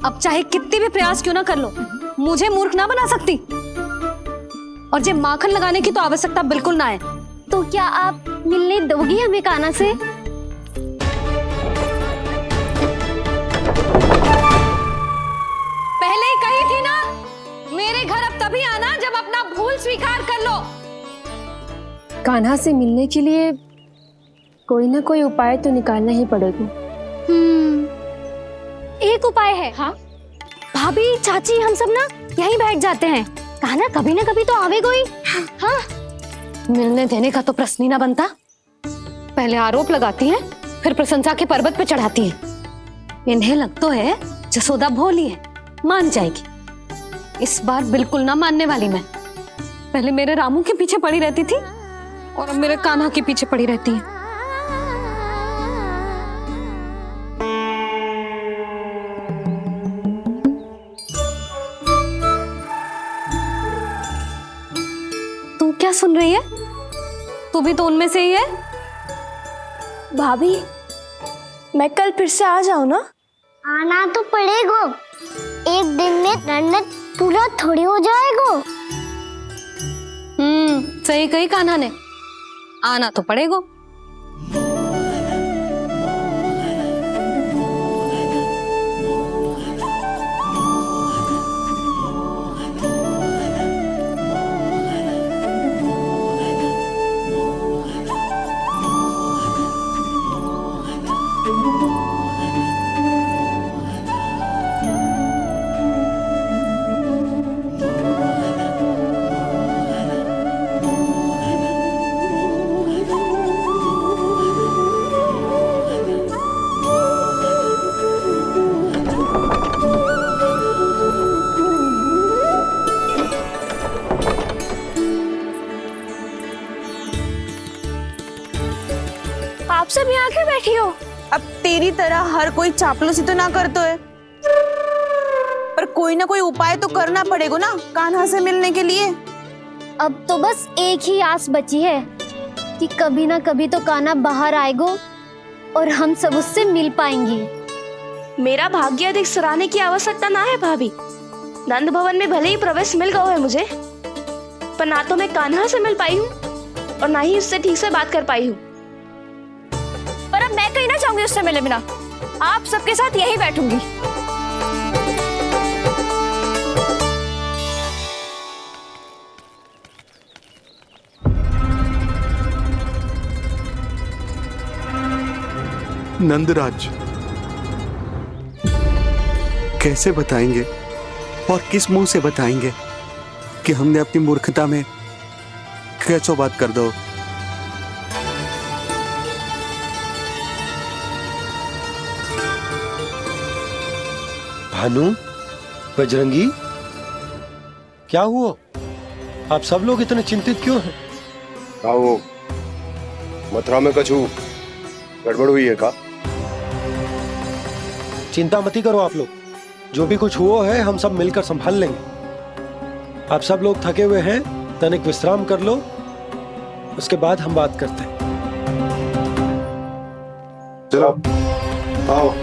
अब चाहे कितने भी प्रयास क्यों ना कर लो, मुझे मूर्ख ना बना सकती। और जे माखन लगाने की तो आवश्यकता बिल्कुल ना है। तो क्या आप मिलने दोगी हमें कान्हा से? पहले ही कही थी ना, मेरे घर अब तभी आना जब अपना भूल स्वीकार कर लो। कान्हा से मिलने के लिए कोई ना कोई उपाय तो निकालना ही पड़ेगा। एक उपाय है। हाँ? भाभी, चाची, हम सब ना यहीं बैठ जाते हैं। कान्हा कभी ना कभी तो आवेगा ही। हाँ, मिलने देने का तो प्रश्न ही ना बनता। पहले आरोप लगाती हैं, फिर प्रशंसा के पर्वत पे चढ़ाती हैं। इन्हें लग तो है जसोदा भोली है, मान जाएगी। इस बार बिल्कुल ना मानने वाली मैं। पहले मेरे रामू के पीछे पड़ी रहती थी और अब मेरे कान्हा के पीछे पड़ी रहती है। तू क्या सुन रही है? तू भी तो उनमें से ही है। भाभी, मैं कल फिर से आ जाऊं ना? आना तो पड़ेगा। एक दिन में रन्नत पूरा थोड़ी हो जाएगा। सही कही कान्हा ने, आना तो पड़ेगा। आप सब यहाँ क्यों बैठी हो? अब तेरी तरह हर कोई चापलूसी तो ना करतो है, पर कोई ना कोई उपाय तो करना पड़ेगा ना कान्हा से मिलने के लिए। अब तो बस एक ही आस बची है कि कभी ना कभी तो कान्हा बाहर आएगा और हम सब उससे मिल पाएंगे। मेरा भाग्य अधिक सराहने की आवश्यकता ना है भाभी। नंद भवन में भले ही प्रवेश मिल गया है मुझे, पर ना तो मैं कान्हा से मिल पाई हूँ और ना ही उससे ठीक से बात कर पाई हूँ। पर अब मैं कहीं ना चाहूंगी उससे मिले बिना। आप सबके साथ यहीं बैठूंगी। नंदराज, कैसे बताएंगे और किस मुंह से बताएंगे कि हमने अपनी मूर्खता में कैसो बात कर दो। भानु, बजरंगी, क्या हुआ? आप सब लोग इतने चिंतित क्यों हैं? क्या हो, मथुरा में कछु गड़बड़ हुई है का? चिंता मत करो आप लोग, जो भी कुछ हुआ है हम सब मिलकर संभाल लेंगे। आप सब लोग थके हुए हैं, तनिक विश्राम कर लो, उसके बाद हम बात करते हैं। चलो आओ।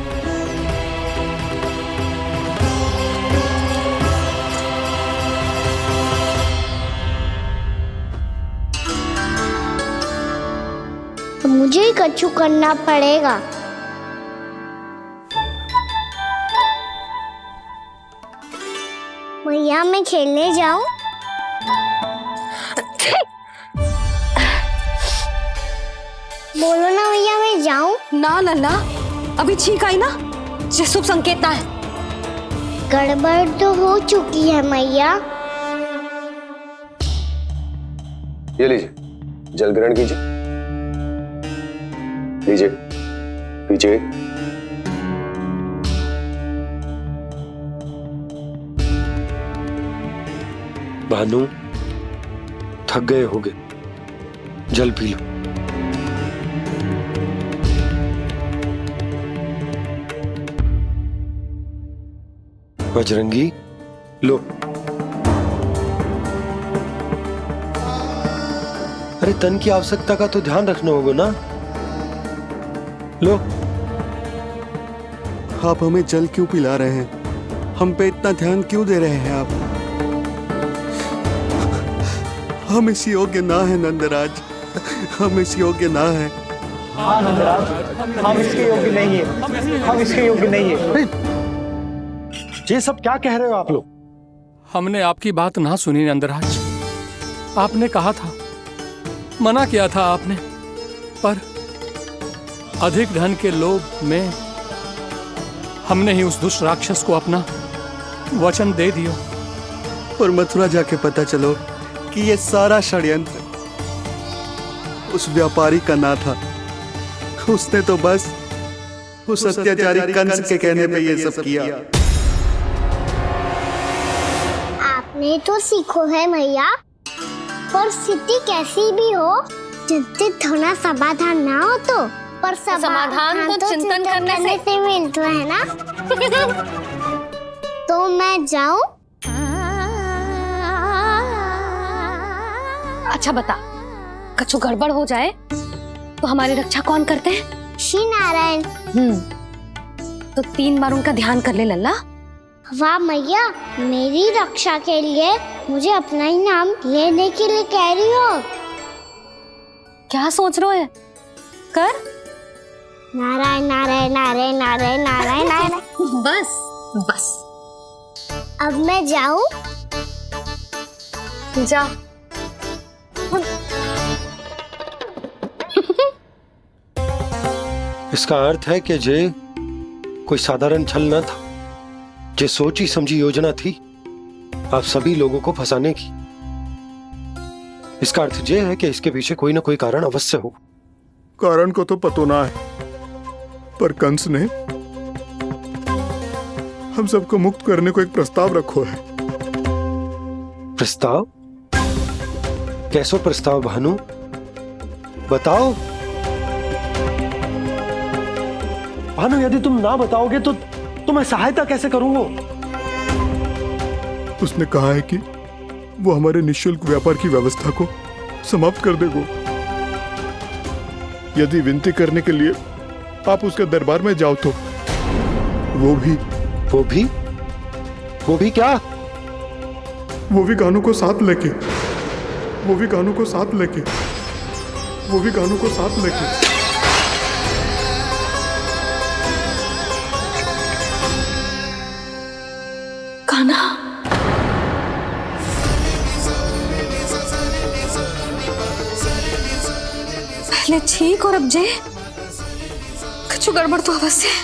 मुझे ही कछु करना पड़ेगा। मैया, मैं खेलने जाऊं? बोलो ना भैया, मैं जाऊं? ना लल्ला, अभी छींक आई ना, ये शुभ संकेत ना है। गड़बड़ तो हो चुकी है मैया। ये लीजिए, जल ग्रहण कीजिए। लीजिए, पीछे। भानु, थक गए होगे, जल पी लो। बजरंगी, लो। अरे तन की आवश्यकता का तो ध्यान रखना होगा ना। लो। आप हमें जल क्यों पिला रहे हैं? हम पे इतना ध्यान क्यों दे रहे हैं आप? हम इस योग्य ना है नंदराज, हम इस योग्य ना है। हाँ नंदराज, हम इसके योग्य नहीं है, हम इसके योग्य नहीं है। ये सब क्या कह रहे हो आप लोग? हमने आपकी बात ना सुनी नंदराज। आपने कहा था, मना किया था आपने, पर अधिक धन के लोभ में हमने ही उस दुष्ट राक्षस को अपना वचन दे दिया। और मथुरा जाके पता चलो कि ये सारा षड्यंत्र उस व्यापारी का ना था। उसने तो बस उस अत्याचारी कंस के कहने पे ये सब किया। आपने तो सीखो है भैया, पर स्थिति कैसी भी हो, चिंतित होना समाधान ना हो तो, पर समाधान तो चिंतन करने से मिलता है ना। तो मैं जाऊं? अच्छा बता, कछु गड़बड़ हो जाए तो हमारी रक्षा कौन करते हैं? श्री नारायण। तो 3 बार उनका ध्यान कर ले लल्ला। वाह मैया, मेरी रक्षा के लिए मुझे अपना ही नाम लेने के लिए कह रही हो? क्या सोच रहे हो? कर। नारायण नारायण नारायण नारायण नारायण नारायण। बस बस, अब मैं जाऊं? जा। इसका अर्थ है कि जे कोई साधारण छल न था, जे सोची समझी योजना थी आप सभी लोगों को फंसाने की। इसका अर्थ ये है कि इसके पीछे कोई ना कोई कारण अवश्य हो। कारण को तो पतो ना है, पर कंस ने हम सबको मुक्त करने को एक प्रस्ताव रखो है। प्रस्ताव? कैसो प्रस्ताव भानु, बताओ। भानु, यदि तुम ना बताओगे तो मैं सहायता कैसे करूंगा? उसने कहा है कि वो हमारे निःशुल्क व्यापार की व्यवस्था को समाप्त कर देगा यदि विनती करने के लिए आप उसके दरबार में जाओ तो। वो भी क्या? वो भी गानों को साथ लेके, वो भी गानों को साथ लेके, वो भी गानों को साथ लेके। कान्हा, पहले ठीक और अब जे कुछ गड़बड़ तो अवश्य है।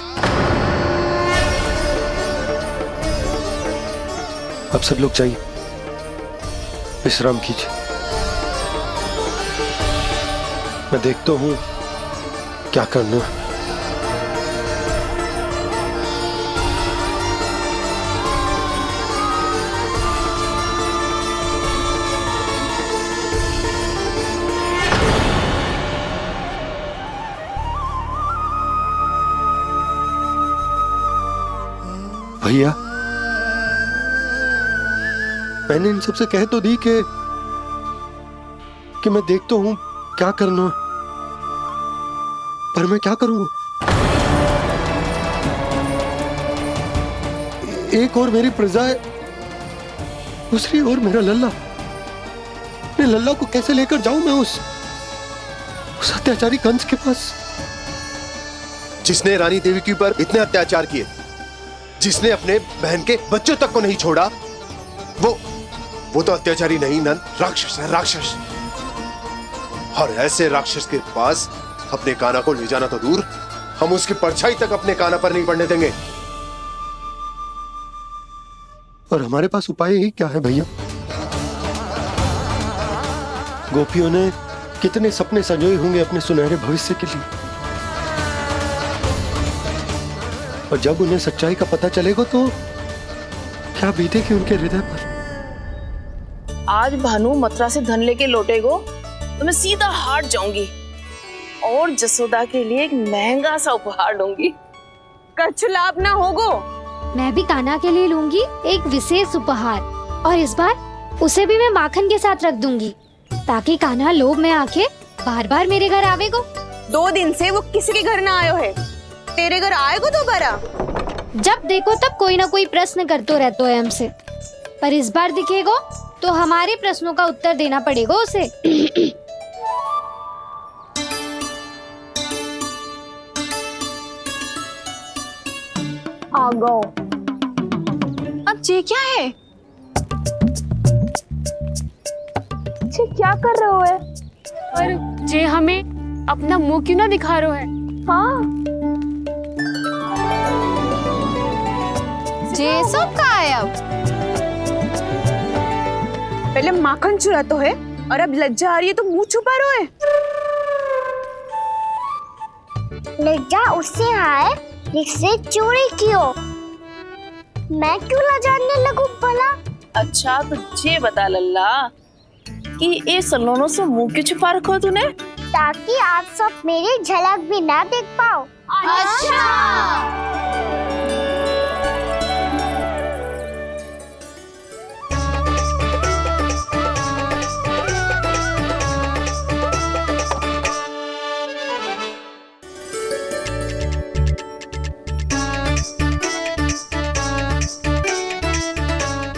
अब सब लोग जाइए, विश्राम कीजिए। मैं देखता हूं क्या करना है। भैया, मैंने इन सबसे कह तो दी कि मैं देखता हूं क्या करना है, पर मैं क्या करूंगा? एक और मेरी प्रजा है, दूसरी ओर मेरा लल्ला। मैं लल्ला को कैसे लेकर जाऊं मैं उस अत्याचारी कंस के पास? जिसने रानी देवी के ऊपर इतने अत्याचार किए, जिसने अपने बहन के बच्चों तक को नहीं छोड़ा, वो तो अत्याचारी नहीं नंद, राक्षस है, राक्षस। और ऐसे राक्षस के पास अपने कान्हा को ले जाना तो दूर, हम उसकी परछाई तक अपने कान्हा पर नहीं पड़ने देंगे। और हमारे पास उपाय ही क्या है भैया? गोपियों ने कितने सपने संजोए होंगे अपने सुनहरे भविष्य के लिए, और जब उन्हें सच्चाई का पता चलेगा तो क्या बीतेगी उनके हृदय पर? आज भानु मथुरा से धन लेके लौटेगो तो मैं सीधा हाट जाऊंगी और जसोदा के लिए एक महंगा सा उपहार दूंगी। कछु लाभ ना होगो। मैं भी कान्हा के लिए लूंगी एक विशेष उपहार, और इस बार उसे भी मैं माखन के साथ रख दूंगी, ताकि कान्हा लोभ में आके बार बार मेरे घर आवेगो। 2 दिन से वो किसी के घर ना आयो है, तेरे घर आएगो दोबारा? जब देखो तब कोई ना कोई प्रश्न करते रहते है हमसे, पर इस बार दिखेगा तो हमारे प्रश्नों का उत्तर देना पड़ेगा उसे। आ गो। अब ये क्या है? ये क्या कर रहे हो है? पर जे हमें अपना मुंह क्यों ना दिखा रहे है? हाँ, जे सब का है अब? पहले माखन चुरा तो है और अब लज्जा आ रही है तो मुंह छुपा रहे है। लज्जा उससे है जिससे चोरी की हो। मैं क्यों लजाने लगूं भला? अच्छा तो ये बता लल्ला कि ये सलोनों से मुंह क्यों छुपा रखो तूने? ताकि आप सब मेरी झलक भी ना देख पाओ। अच्छा।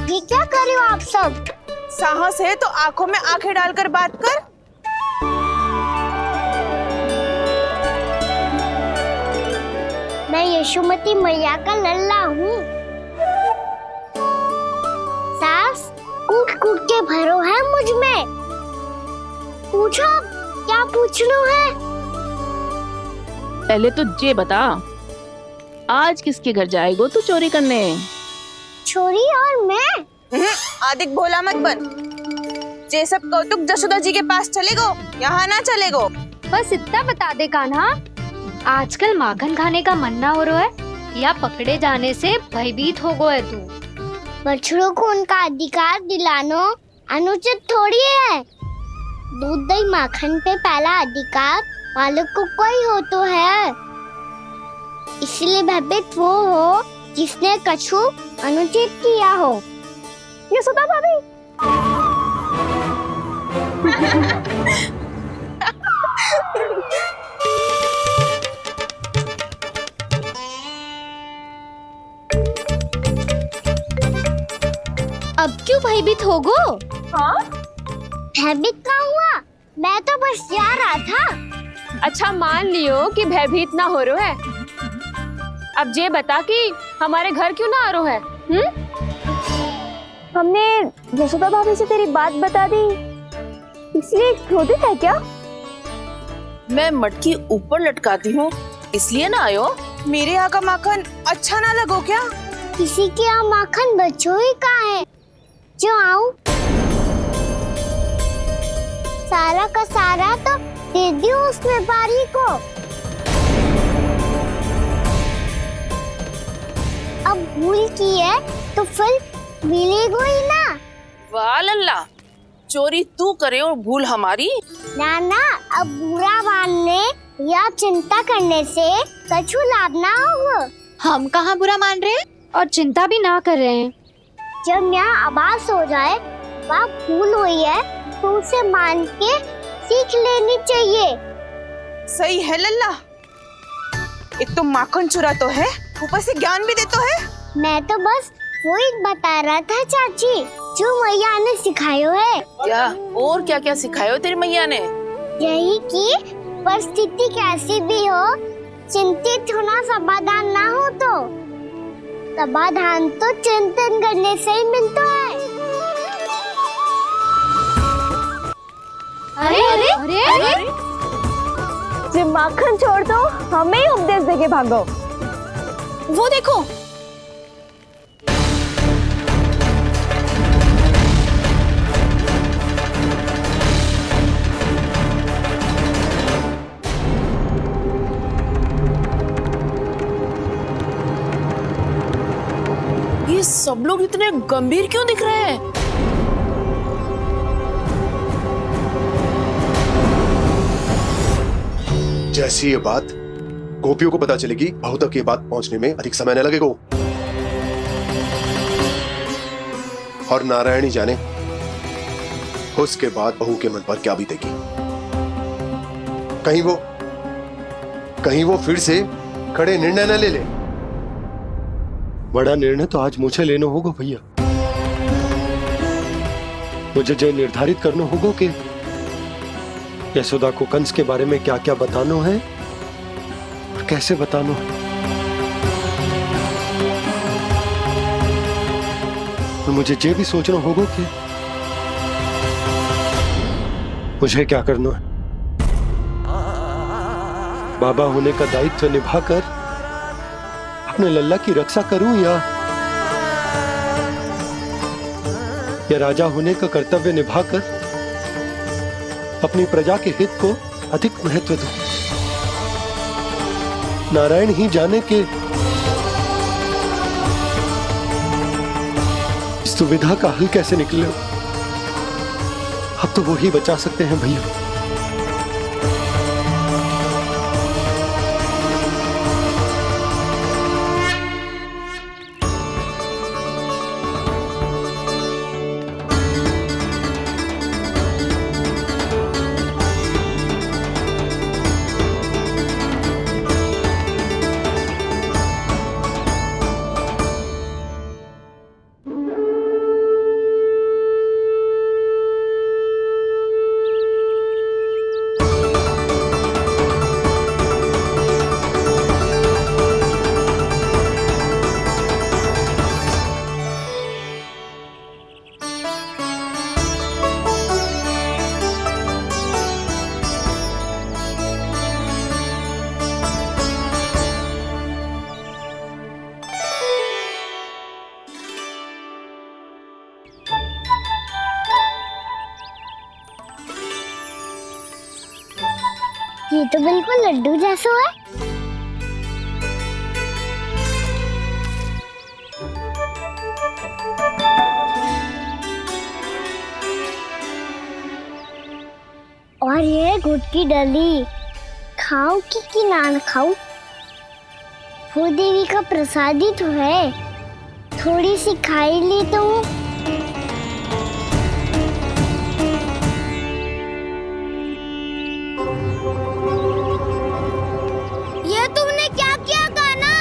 ये क्या कर रहे हो आप सब? साहस है तो आंखों में आंखें डालकर बात कर। मैं यशोमती मैया का लल्ला हूँ। सास कूट कूट के भरो है मुझ में। पूछो क्या पूछना है? पहले तो ये बता, आज किसके घर जाएगो तू चोरी करने? छोरी और मैं? आदिक भोला मत बन। ये सब कौतुक जशोदा जी के पास चलेगो, यहाँ ना चलेगो। बस इतना बता दे कान्हा, आजकल माखन खाने का मन ना हो रहा है या पकड़े जाने से भयभीत हो गए तू? बछड़ों को उनका अधिकार दिलाना अनुचित थोड़ी है। दूध दही माखन पे पहला अधिकार मालिक को कोई हो तो है। इसलिए भयभीत वो हो जिसने कछु अनुचित किया हो। यशोदा भाभी। अब क्यों भयभीत हो गो? हाँ? भयभीत क्या हुआ? मैं तो बस जा रहा था। अच्छा मान लियो कि भयभीत ना हो रहा है। अब ये बता कि हमारे घर क्यों ना आ रहा है? हमने यशोदा भाभी से तेरी बात बता दी, इसलिए क्रोधित है क्या? मैं मटकी ऊपर लटकाती हूँ इसलिए ना आयो? मेरे यहाँ का माखन अच्छा ना लगो क्या? किसी के यहाँ माखन बच्चों ही कहाँ है जो आऊं? सारा का सारा तो दे दियो उस व्यापारी को। अब भूल की है तो फिर मिलेगो ही ना। वाह लल्ला, चोरी तू करे और भूल हमारी। नाना, अब बुरा मानने या चिंता करने से कछु लाभ ना होगा। हम कहाँ बुरा मान रहे हैं और चिंता भी ना कर रहे हैं। जब यहाँ आभास हो जाए वहाँ भूल हुई है तो उसे मान के सीख लेनी चाहिए। सही है लल्ला, एक तो माखन चुरा तो है, ऊपर से ज्ञान भी दे तो है। मैं तो बस वही बता रहा था चाची जो मैया ने सिखायो है। क्या और क्या क्या सिखायो तेरी मैया ने? यही कि परिस्थिति कैसी भी हो चिंतित होना समाधान ना हो तो समाधान तो चिंतन करने से ही मिलता है। अरे अरे अरे, अरे? जब माखन छोड़ दो हमें ही उपदेश देके भागो। वो देखो, ये सब लोग इतने गंभीर क्यों दिख रहे हैं? जैसी ये बात गोपियों को पता चलेगी, बहू तक ये बात पहुंचने में अधिक समय न लगेगा। और नारायणी जाने उसके बाद बहू के मन पर क्या बीतेगी। कहीं वो फिर से खड़े निर्णय न ले ले। बड़ा निर्णय तो आज मुझे लेना होगा भैया। मुझे जो निर्धारित करना होगा कि यशोदा को कंस के बारे में क्या क्या बताना है और कैसे बताना है। और मुझे ये भी सोचना होगा कि मुझे क्या करना है। बाबा होने का दायित्व निभाकर अपने लल्ला की रक्षा करूं या राजा होने का कर्तव्य निभाकर अपनी प्रजा के हित को अधिक महत्व दूं। नारायण ही जाने के इस दुविधा का हल कैसे निकले। अब तो वो ही बचा सकते हैं भैया। ये तो बिल्कुल लड्डू जैसा है। और ये गुड़ की डली खाऊं कि ना खाऊं? वो देवी का प्रसाद ही तो है, थोड़ी सी खाई ली तो। ये तुमने क्या किया कान्हा?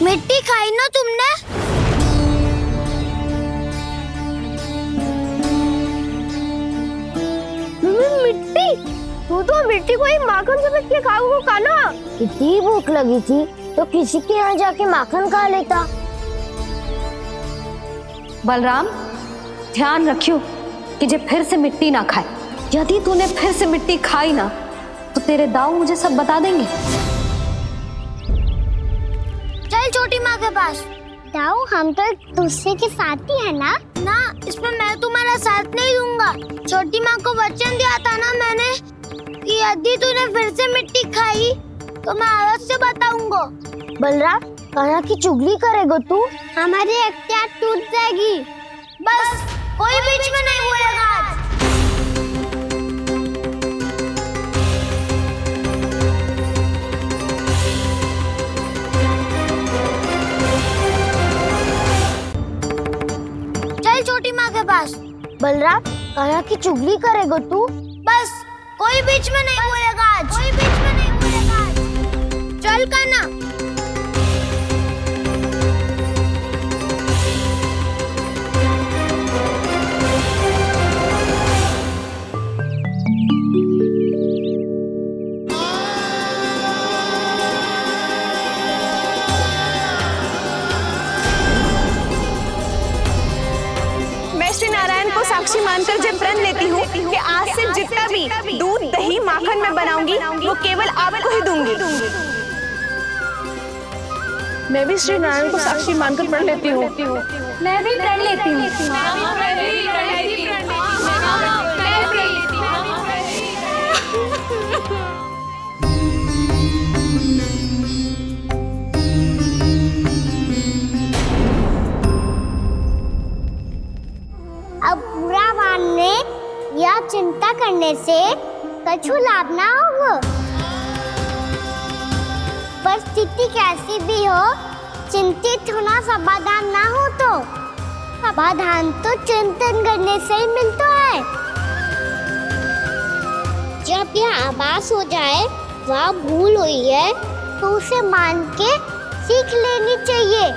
मिट्टी खाई ना तुमने? मिट्टी? तू तो मिट्टी को ही माखन से मिट के खाओगे कान्हा। इतनी भूख लगी थी तो किसी के यहाँ जाके माखन खा लेता। बलराम, ध्यान रखियो कि जे फिर से मिट्टी ना खाए। यदि तूने फिर से मिट्टी खाई ना तो तेरे दाऊ मुझे सब बता देंगे। चल छोटी माँ के पास। दाऊ, हम तो एक दूसरे के साथी है ना? ना, इसमें मैं तुम्हारा साथ नहीं दूंगा। छोटी माँ को वचन दिया था ना मैंने कि यदि तूने फिर से मिट्टी खाई तो मैं आवाज से बताऊंगा। बलराम, कान्हा की चुगली करेगा तू? हमारी अख्तियार टूट जाएगी। बस कोई बीच में नहीं बोलेगा आज। चल छोटी माँ के पास। बलराम, कान्हा की चुगली करेगा तू? बस कोई बीच में नहीं बोलेगा आज। कोई बीच में नहीं बोलेगा आज। चल कान्हा। श्री नारायण को साक्षी मानकर जब प्रण लेती हूँ कि आज से जितना भी दूध दही माखन मैं बनाऊंगी वो केवल आपको ही दूंगी। मैं भी श्री नारायण को साक्षी मानकर प्रण लेती हूँ। मैं भी प्रण लेती हूँ। अब बुरा मानने या चिंता करने से कछु लाभ ना होगा। परिस्थिति कैसी भी हो, चिंतित होना समाधान ना हो तो समाधान तो चिंतन करने से ही मिलता है। जब यह आभास हो जाए वह भूल हुई है तो उसे मान के सीख लेनी चाहिए।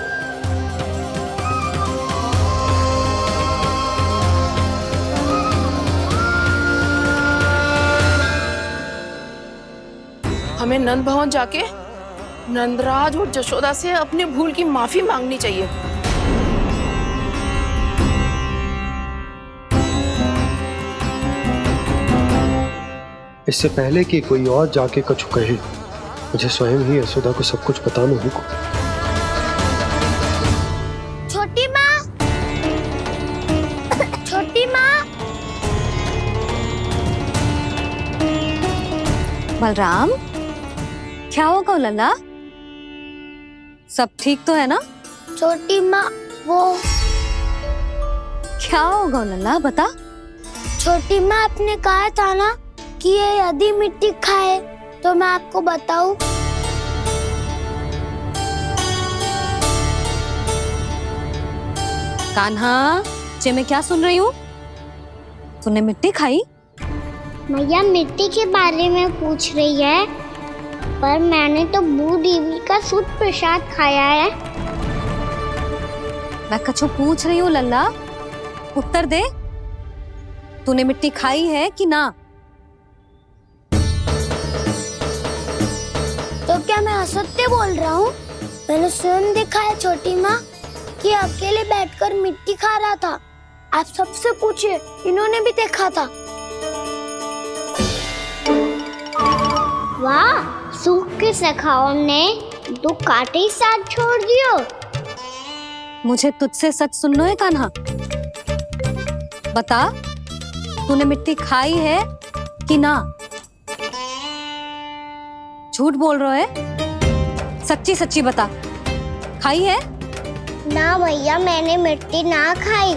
हमें नंद भवन जाके नंदराज और जशोदा से अपनी भूल की माफी मांगनी चाहिए। इससे पहले कि कोई और जाके कछु कहे, मुझे स्वयं ही यशोदा को सब कुछ बताना होगा। छोटी माँ, छोटी माँ। बलराम, क्या होगा लल्ला? सब ठीक तो है ना? छोटी माँ, वो क्या होगा लल्ला, बता। छोटी माँ, आपने कहा था ना कि ये यदि मिट्टी खाए तो मैं आपको बताऊं। कान्हा, जे मैं क्या सुन रही हूँ? तूने मिट्टी खाई? मैया मिट्टी के बारे में पूछ रही है, पर मैंने तो भू देवी का शुद्ध प्रसाद खाया है। मैं कछु पूछ रही हूँ लल्ला, उत्तर दे। तूने मिट्टी खाई है कि ना? तो क्या मैं असत्य बोल रहा हूँ? मैंने स्वयं देखा है छोटी माँ कि अकेले बैठकर मिट्टी खा रहा था। आप सबसे पूछिए, इन्होंने भी देखा था। वाह, सूख के सखाओं ने दो कांटे ही साथ छोड़ दियो। मुझे तुझसे सच सुनना है कान्हा। बता, तूने मिट्टी खाई है कि ना? झूठ बोल रहा है, सच्ची सच्ची बता, खाई है? ना भैया, मैंने मिट्टी ना खाई।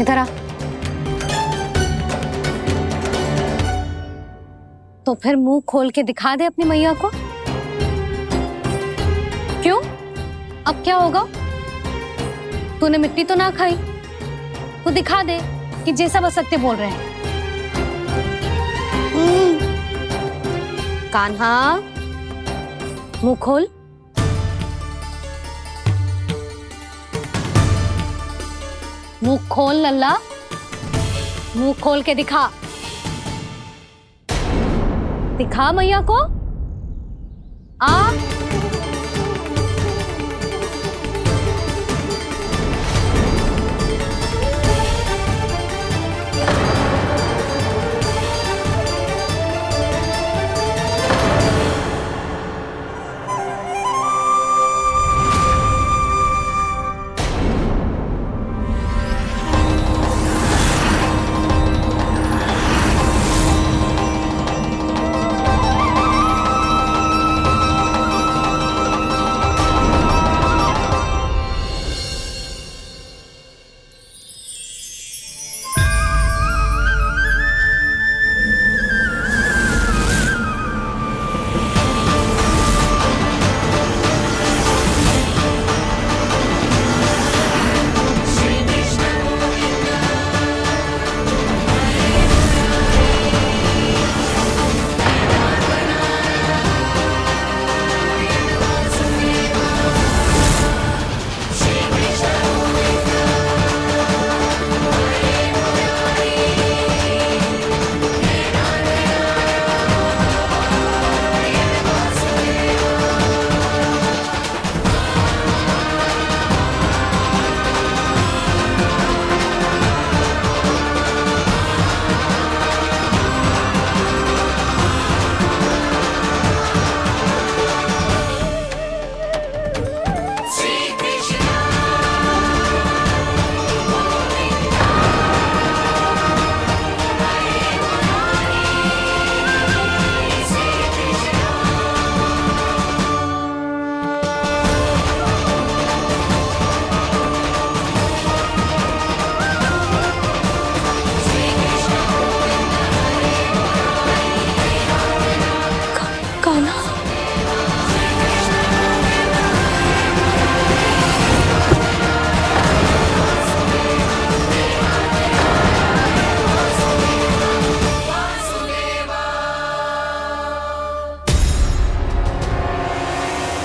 इधर आ। तो फिर मुंह खोल के दिखा दे अपनी मैया को। क्यों? अब क्या होगा? तूने मिट्टी तो ना खाई, तो दिखा दे कि जैसा बस सत्य बोल रहे हैं। कान्हा, मुंह खोल। मुंह खोल लल्ला, मुंह खोल के दिखा। दिखा मैया को। आ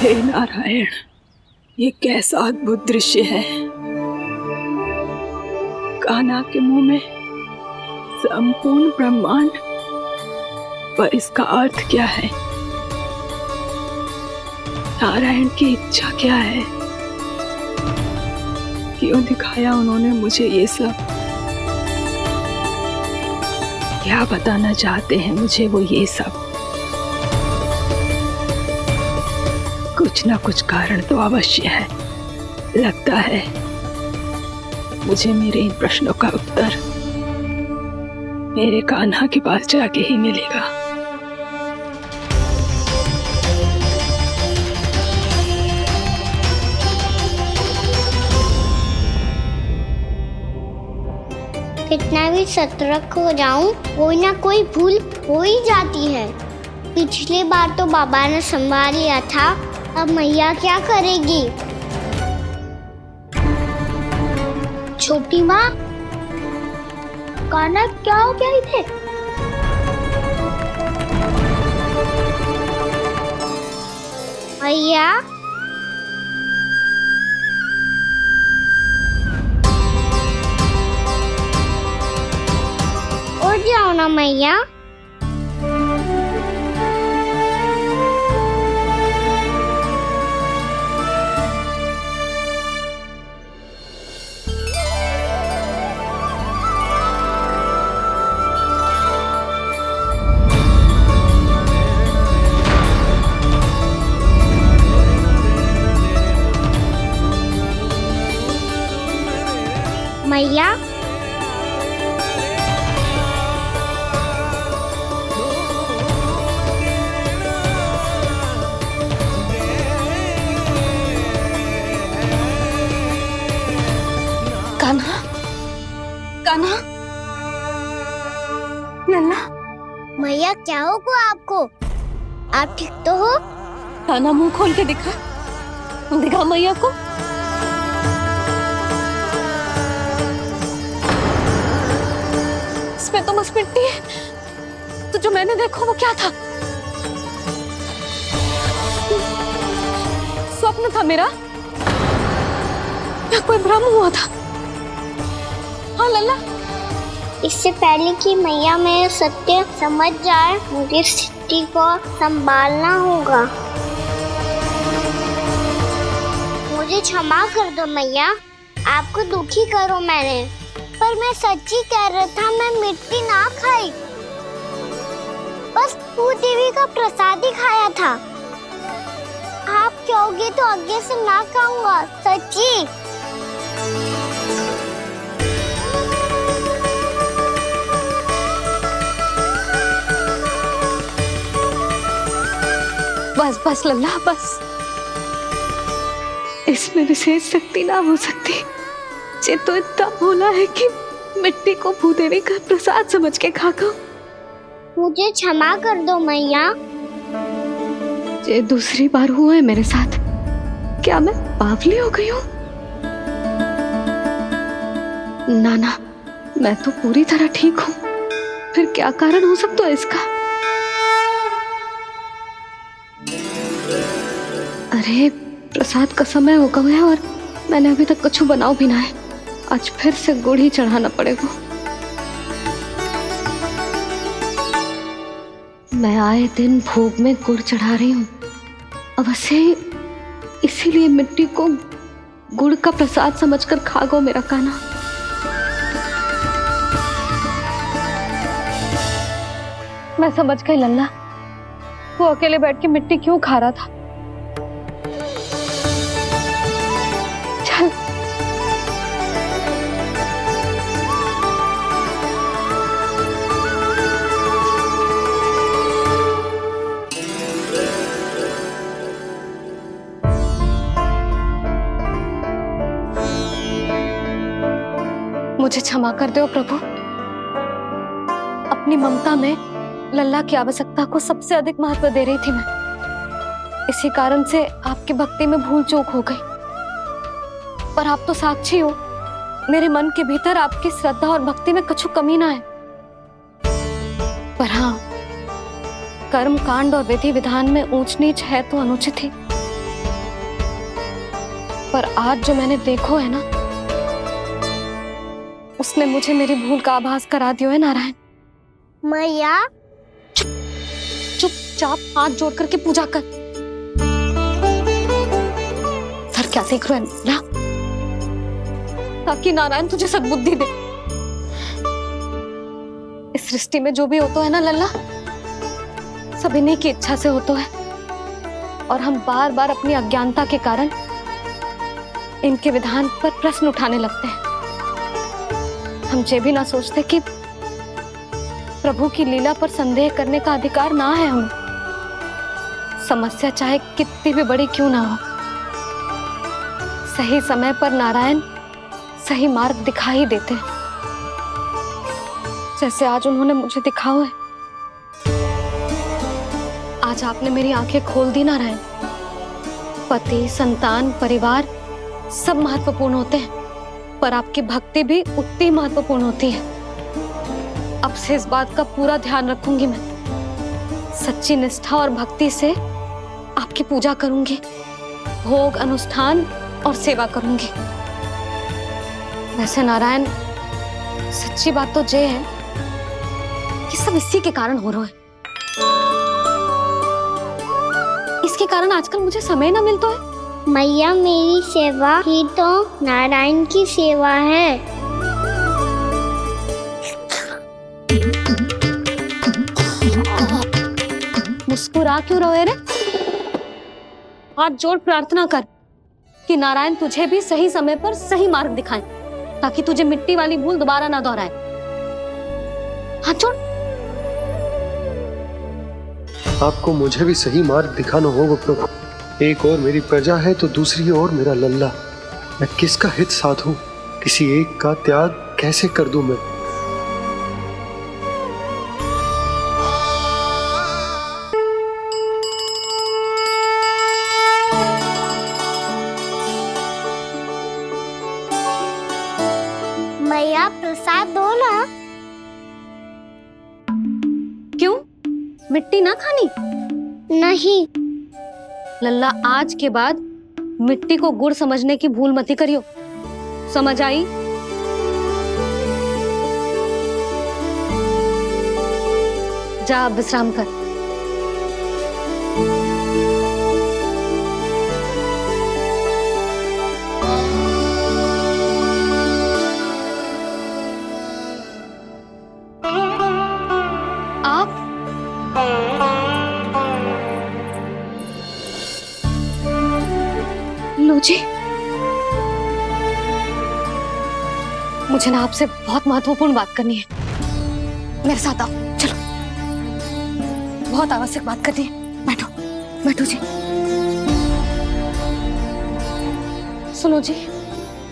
हे नारायण, ये कैसा अद्भुत दृश्य है। कान्हा के मुंह में संपूर्ण ब्रह्मांड, पर इसका अर्थ क्या है? नारायण की इच्छा क्या है? क्यों दिखाया उन्होंने मुझे ये सब? क्या बताना चाहते हैं मुझे वो ये सब? कुछ ना कुछ कारण तो अवश्य है। लगता है मुझे मेरे इन प्रश्नों का उत्तर मेरे कान्हा के पास जाके ही मिलेगा। कितना भी सतर्क हो जाऊं, कोई ना कोई भूल हो ही जाती है। पिछली बार तो बाबा ने संभाल लिया था, अब मैया क्या करेगी? छोटी माँ, कान्हा क्या हो गया इधर? मैया, उठ जाओ ना मैया। मैया, कान्हा, कान्हा, लल्ला। मैया क्या होगा आपको? आप ठीक तो हो? कान्हा, मुंह खोल के दिखा, दिखा मैया को। इसमें तो बस मिट्टी है, तो जो मैंने देखा वो क्या था? स्वप्न था मेरा या कोई भ्रम हुआ था? हाँ लल्ला, इससे पहले कि मैया मेरे सत्य समझ जाए, मुझे स्थिति को संभालना होगा। मुझे क्षमा कर दो मैया, आपको दुखी करो मैंने, पर मैं सच्ची कह रहा था। मैं मिट्टी ना खाई, बस भू देवी का प्रसाद ही खाया था। आप कहोगे तो आगे से ना खाऊंगा, सच्ची। बस बस लल्ला, बस। इसमें विशेष शक्ति ना हो सकती। ये तो इतना भोला है कि मिट्टी को भूदेवी का प्रसाद समझ के खा गो। मुझे क्षमा कर दो मैया। ये दूसरी बार हुआ है मेरे साथ। क्या मैं बावली हो गई हूँ? ना, मैं तो पूरी तरह ठीक हूँ। फिर क्या कारण हो सकता है इसका? अरे, प्रसाद का समय हो गया है और मैंने अभी तक कुछ बनाओ भी ना है। आज फिर से गुड़ ही चढ़ाना पड़ेगा। मैं आए दिन भोग में गुड़ चढ़ा रही हूँ, अवश्य इसीलिए मिट्टी को गुड़ का प्रसाद समझकर खा गो मेरा कान्हा। मैं समझ गई लल्ला, वो अकेले बैठ के मिट्टी क्यों खा रहा था। चल, मुझे क्षमा कर दो प्रभु। अपनी ममता में लल्ला की आवश्यकता को सबसे अधिक महत्व दे रही थी मैं। इसी कारण से आपकी भक्ति में भूल चूक हो गई। पर आप तो साक्षी हो, मेरे मन के भीतर आपकी श्रद्धा और भक्ति में कुछ कमी ना है। पर हाँ, कर्म कांड और विधि विधान में ऊंच नीच है तो अनुचित ही। पर आज जो मैंने देखो है ना, उसने मुझे मेरी भूल का आभास करा दियो है नारायण। मैया चुपचाप हाथ जोड़ करके पूजा कर। सर क्या देख रहे हैं ना, ताकि नारायण तुझे सद्बुद्धि दे। इस सृष्टि में जो भी होता है ना लल्ला, सब इन्हीं की इच्छा से होता है, और हम बार बार अपनी अज्ञानता के कारण इनके विधान पर प्रश्न उठाने लगते हैं। हम ये भी ना सोचते कि प्रभु की लीला पर संदेह करने का अधिकार ना है हमें। समस्या चाहे कितनी भी बड़ी क्यों ना हो, सही समय पर नारायण सही मार्ग दिखा ही देते हैं, जैसे आज उन्होंने मुझे दिखाओ है। आज आपने मेरी आंखें खोल दी नारायण। पति, संतान, परिवार सब महत्वपूर्ण होते हैं, पर आपकी भक्ति भी उतनी महत्वपूर्ण होती है। अब से इस बात का पूरा ध्यान रखूंगी मैं। सच्ची निष्ठा और भक्ति से आपकी पूजा करूंगी, भोग, अनुष्ठान और सेवा करूंगी। वैसे नारायण, सच्ची बात तो ये है कि सब इसी के कारण हो रहा है। इसके कारण आजकल मुझे समय ना मिलता है। मैया, मेरी सेवा ही तो नारायण की सेवा है। मुस्कुरा क्यों रहे रे? हाथ जोड़ प्रार्थना कर कि नारायण तुझे भी सही समय पर सही मार्ग दिखाएं, ताकि तुझे मिट्टी वाली भूल दोबारा ना दोहराए। हाथ जोड़। आपको मुझे भी सही मार्ग दिखाना होगा प्रभु। एक और मेरी प्रजा है तो दूसरी ओर मेरा लल्ला। मैं किसका हित साधूं? किसी एक का त्याग कैसे कर दूं मैं? मैया, प्रसाद दो ना। क्यों? मिट्टी ना खानी? नहीं। लल्ला, आज के बाद मिट्टी को गुड़ समझने की भूल मत करियो। समझ आई? जा विश्राम कर। आप लो जी, मुझे ना आपसे बहुत महत्वपूर्ण बात करनी है। मेरे साथ आओ, चलो। बहुत आवश्यक बात करनी है। बैठो, बैठो जी। सुनो जी,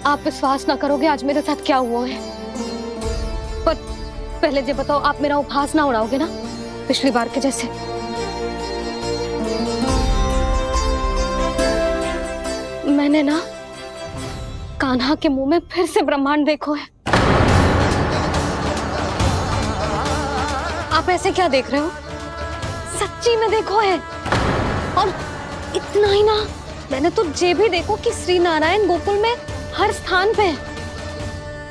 आप विश्वास ना करोगे आज मेरे साथ क्या हुआ है। पर पहले ये बताओ, आप मेरा उपहास ना उड़ाओगे ना, पिछली बार के जैसे? मैंने ना कान्हा के मुंह में फिर से ब्रह्मांड देखो है। आप ऐसे क्या देख रहे हो? सच्ची में देखो है। और इतना ही ना, मैंने तो ये भी देखो कि श्री नारायण गोकुल में हर स्थान पे है।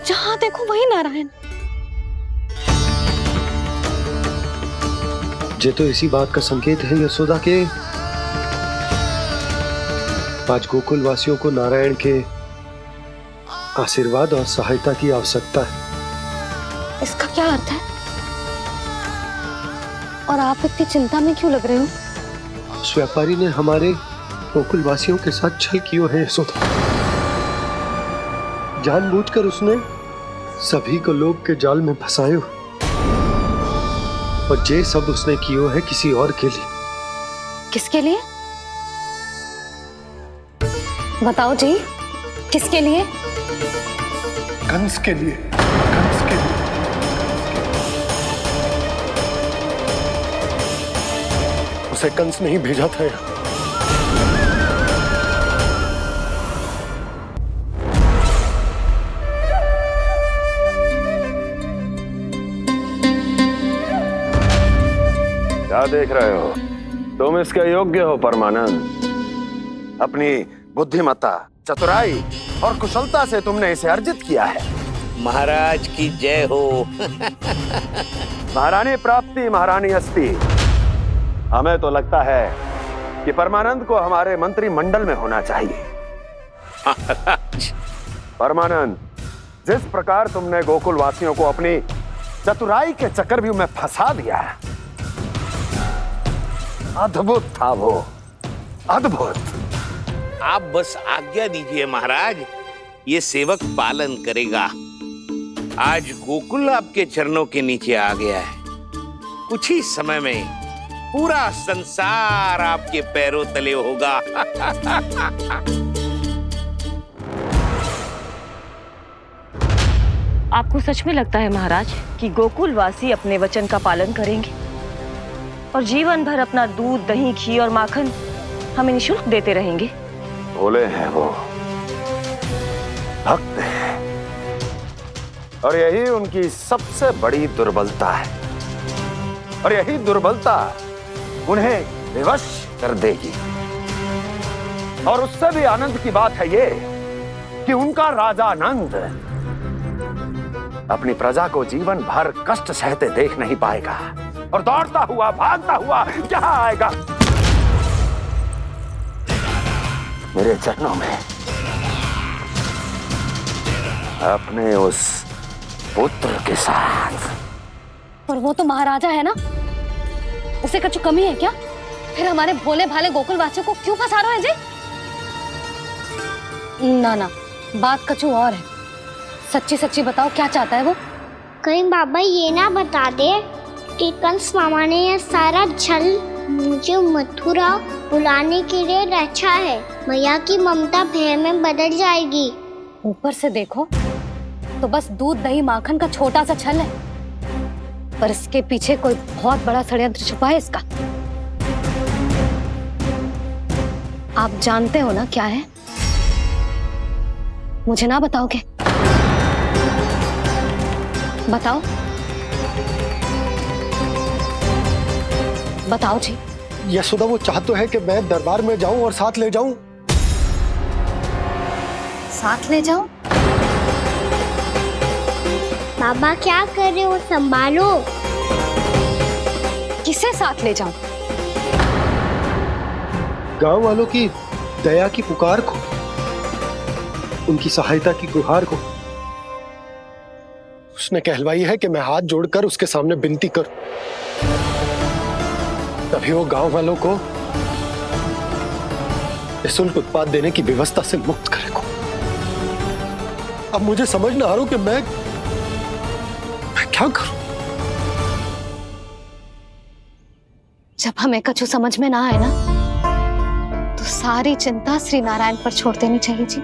जहां देखो वही नारायण। ये तो इसी बात का संकेत है यशोदा के आज गोकुल वासियों को नारायण के आशीर्वाद और सहायता की आवश्यकता है। इसका क्या अर्थ है? और आप इतनी चिंता में क्यों लग रहे हो? उस व्यापारी ने हमारे गोकुल वासियों के साथ छल किया है यशोदा। जानबूझकर उसने सभी को लोभ के जाल में फंसायो, और ये सब उसने किया है किसी और के लिए। किसके लिए? बताओ जी, किसके लिए? कंस के लिए। कंस के लिए। उसे कंस नहीं भेजा था यहाँ। क्या देख रहे हो? तुम इसके योग्य हो परमानंद। अपनी बुद्धिमत्ता चतुराई और कुशलता से तुमने इसे अर्जित किया है। महाराज की जय हो। महारानी प्राप्ति महारानी अस्ति। हमें तो लगता है कि परमानंद को हमारे मंत्रिमंडल में होना चाहिए। परमानंद, जिस प्रकार तुमने गोकुल वासियों को अपनी चतुराई के चक्रव्यूह में फंसा दिया, अद्भुत था वो, अद्भुत। आप बस आज्ञा दीजिए महाराज, ये सेवक पालन करेगा। आज गोकुल आपके चरणों के नीचे आ गया है। कुछ ही समय में पूरा संसार आपके पैरों तले होगा। आपको सच में लगता है महाराज कि गोकुलवासी अपने वचन का पालन करेंगे और जीवन भर अपना दूध, दही, घी और माखन हमें निःशुल्क देते रहेंगे? भोले हैं वो, भक्त हैं, और यही उनकी सबसे बड़ी दुर्बलता है। और यही दुर्बलता उन्हें विवश कर देगी। और उससे भी आनंद की बात है ये कि उनका राजा नंद अपनी प्रजा को जीवन भर कष्ट सहते देख नहीं पाएगा और दौड़ता हुआ, भागता हुआ यहाँ आएगा मेरे चरणों में, अपने उस पुत्र के साथ। पर वो तो महाराजा है ना, उसे कुछ कमी है क्या? फिर हमारे भोले भाले गोकुल वासियों को क्यों फंसा रहे हैं जी? ना ना, बात कछु और है। सच्ची सच्ची बताओ, क्या चाहता है वो? कहीं बाबा ये ना बता दे कि कंस मामा ने यह सारा छल मुझे मथुरा बुलाने के लिए रचा है। मैया की ममता भय में बदल जाएगी। ऊपर से देखो तो बस दूध, दही, माखन का छोटा सा छल है, पर इसके पीछे कोई बहुत बड़ा षड्यंत्र छुपा है इसका। आप जानते हो ना क्या है? मुझे ना बताओगे? बताओ बताओ जी। यशोदा, वो चाहते है कि मैं दरबार में जाऊं और साथ ले जाऊं। साथ ले जाऊं? बाबा क्या कर रहे हो, संभालो। किसे साथ ले जाऊं? गांव वालों की दया की पुकार को, उनकी सहायता की गुहार को। उसने कहलवाई है कि मैं हाथ जोड़कर उसके सामने विनती करूं, तभी वो गांव वालों को निःशुल्क उत्पाद देने की व्यवस्था से मुक्त करेगा। अब मुझे समझ ना आ रहा कि मैं क्या करूं। जब हमें कछु समझ में ना आए ना, तो सारी चिंता श्री नारायण पर छोड़ देनी चाहिए जी।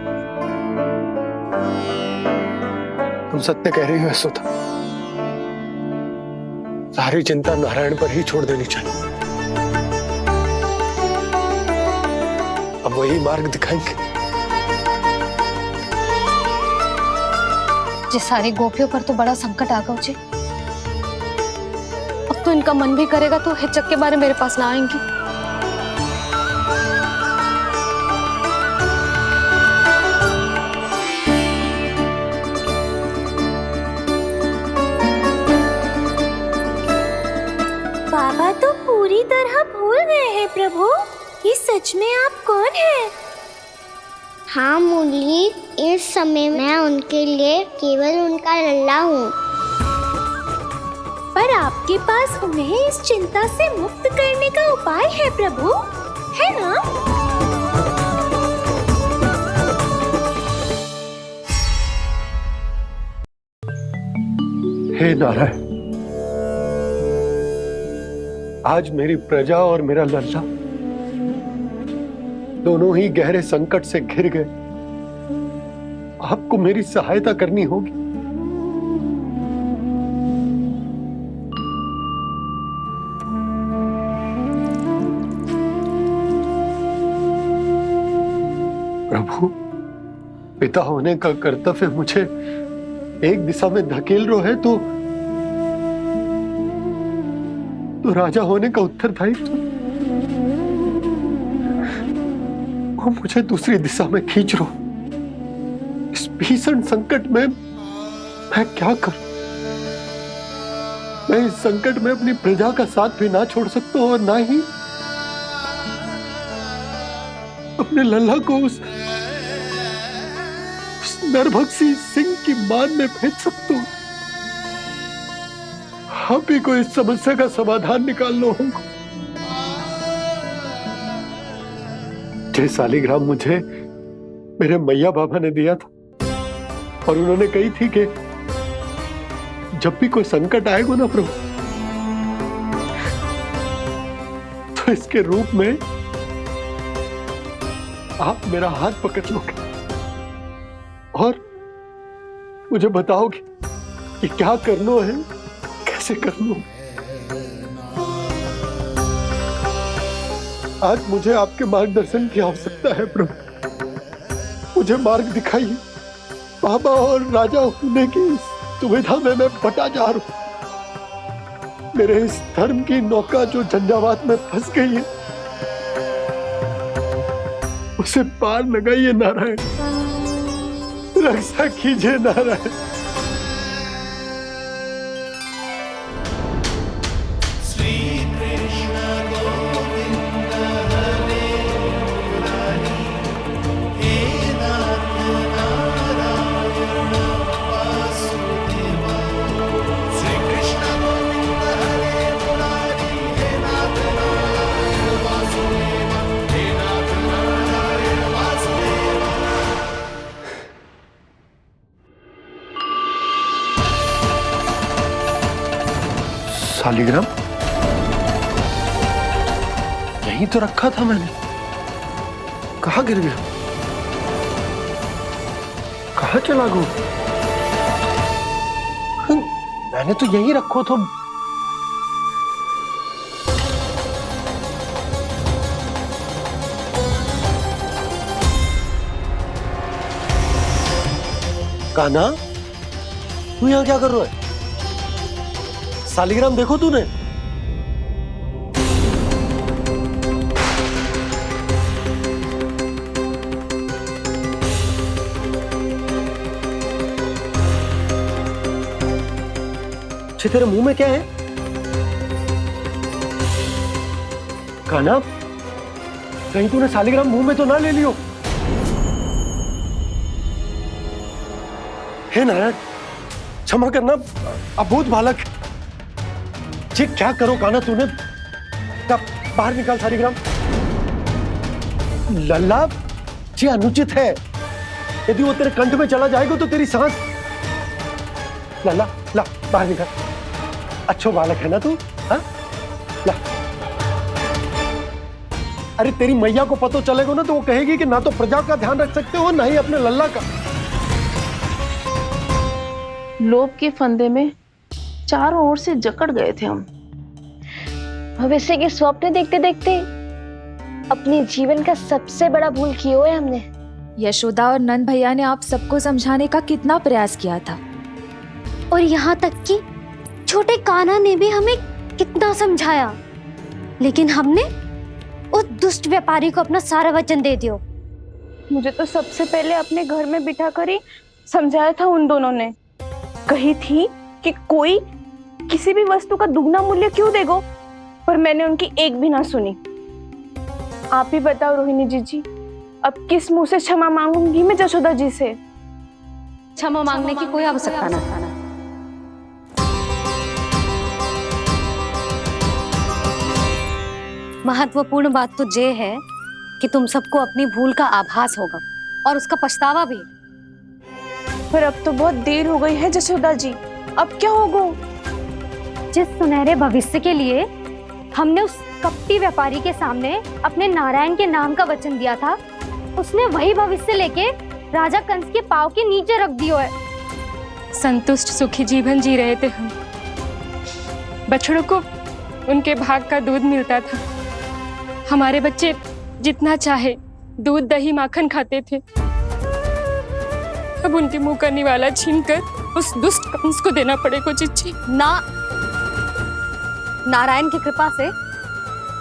तुम सत्य कह रही हो यशोदा, सारी चिंता नारायण पर ही छोड़ देनी चाहिए। अब वही मार्ग दिखाएंगे। जिस सारी गोपियों पर तो बड़ा संकट आ गया जी। अब तो इनका मन भी करेगा तो हिचक के बारे मेरे पास ना आएंगी। बाबा तो पूरी तरह भूल गए हैं प्रभु, ये सच में आप कौन हैं? हाँ मुरली, इस समय मैं उनके लिए केवल उनका लल्ला हूँ। पर आपके पास उन्हें इस चिंता से मुक्त करने का उपाय है प्रभु, है ना? हे नारायण, आज मेरी प्रजा और मेरा लल्ला दोनों ही गहरे संकट से घिर गए। आपको मेरी सहायता करनी होगी। प्रभु, पिता होने का कर्तव्य मुझे एक दिशा में धकेल रहा है तो राजा होने का उत्तरदायित्व वो मुझे दूसरी दिशा में खींच रहा। भीषण संकट में मैं क्या करूं? मैं इस संकट में अपनी प्रजा का साथ भी ना छोड़ सकता हूं और ना ही अपने लल्ला को उस नरभक्षी सिंह की मान में भेज सकता हूं। आप ही को इस समस्या का समाधान निकालना होगा। जय सालिग्राम मुझे मेरे मैया बाबा ने दिया था और उन्होंने कही थी कि जब भी कोई संकट आएगा ना प्रभु, तो इसके रूप में आप मेरा हाथ पकड़ लोगे और मुझे बताओगे कि क्या करना है, कैसे करना है। आज मुझे आपके मार्गदर्शन की आवश्यकता है प्रभु। मुझे मार्ग दिखाइए। बाबा और राजा होने की दुविधा में मैं बटा जा रहा हूं। मेरे इस धर्म की नौका जो झंझावात में फंस गई है, उसे पार लगाइए नारायण, रक्षा कीजिए नारायण। सालिग्राम यहीं तो रखा था मैंने, कहाँ गिर गया, कहाँ चला गया? मैंने तो यहीं रखो था। कान्हा, तू यहाँ क्या कर रहा है? सालिग्राम देखो तूने? अच्छे, तेरे मुंह में क्या है? कान्हा, कहीं तूने सालिग्राम मुंह में तो ना ले लियो? हे नारायण, क्षमा करना, अबोध बालक। जी क्या करो कान्हा तूने? बाहर निकाल सालिग्राम। लल्ला, जी अनुचित है। यदि वो तेरे कंठ में चला जाएगा तो तेरी सांस। लल्ला, ला बाहर निकाल। अच्छो बालक है ना तू? हाँ, ला। अरे तेरी मैया को पता चलेगा ना तो वो कहेगी कि ना तो प्रजा का ध्यान रख सकते हो, ना ही अपने लल्ला का। लोभ के फंदे में चारों ओर से जकड़ गए थे हम। भविष्य के स्वप्न देखते देखते अपने जीवन का सबसे बड़ा भूल किया है हमने। यशोदा और नंद भैया ने आप सबको समझाने का कितना प्रयास किया था, और यहाँ तक कि छोटे कान्हा ने भी हमें कितना समझाया, लेकिन हमने उस दुष्ट व्यापारी को अपना सारा वचन दे दिया। मुझे तो सबसे पहले अपने घर में बिठा कर ही समझाया था उन दोनों ने। कही थी कि कोई किसी भी वस्तु का दुगना मूल्य क्यों देगा, पर मैंने उनकी एक भी ना सुनी। आप ही बताओ रोहिणी जी, अब किस मुंह से क्षमा मांगूंगी मैं जशोदा जी से? क्षमा मांगने की कोई आवश्यकता ना था। महत्वपूर्ण बात तो ये है कि तुम सबको अपनी भूल का आभास होगा और उसका पछतावा भी। पर अब तो बहुत देर हो गई है जशोदा जी, अब क्या होगा? जिस सुनहरे भविष्य के लिए हमने उस कपटी व्यापारी के सामने अपने नारायण के नाम का वचन दिया था, उसने वही भविष्य लेके राजा कंस के पांव के नीचे रख दिया है। संतुष्ट सुखी जीवन जी रहे थे हम। बछड़ों को उनके भाग का दूध मिलता था। हमारे बच्चे जितना चाहे दूध दही माखन खाते थे। अब उनके मुंह का निवाला छीनकर उस दुष्ट कंस को देना पड़ेगा चिच्ची। ना, नारायण की कृपा से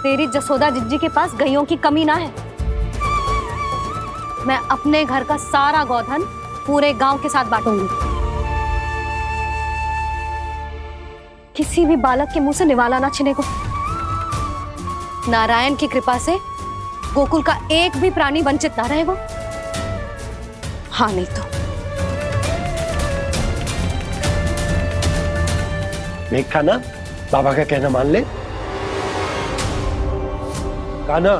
तेरी जसोदा जिज्जी के पास गैयों की कमी ना है। मैं अपने घर का सारा गोधन पूरे गांव के साथ बांटूंगी। किसी भी बालक के मुंह से निवाला ना छिने को। नारायण की कृपा से गोकुल का एक भी प्राणी वंचित ना रहेगा। हाँ नहीं तो देख कान्हा, बाबा का कहना मान ले। कान्हा,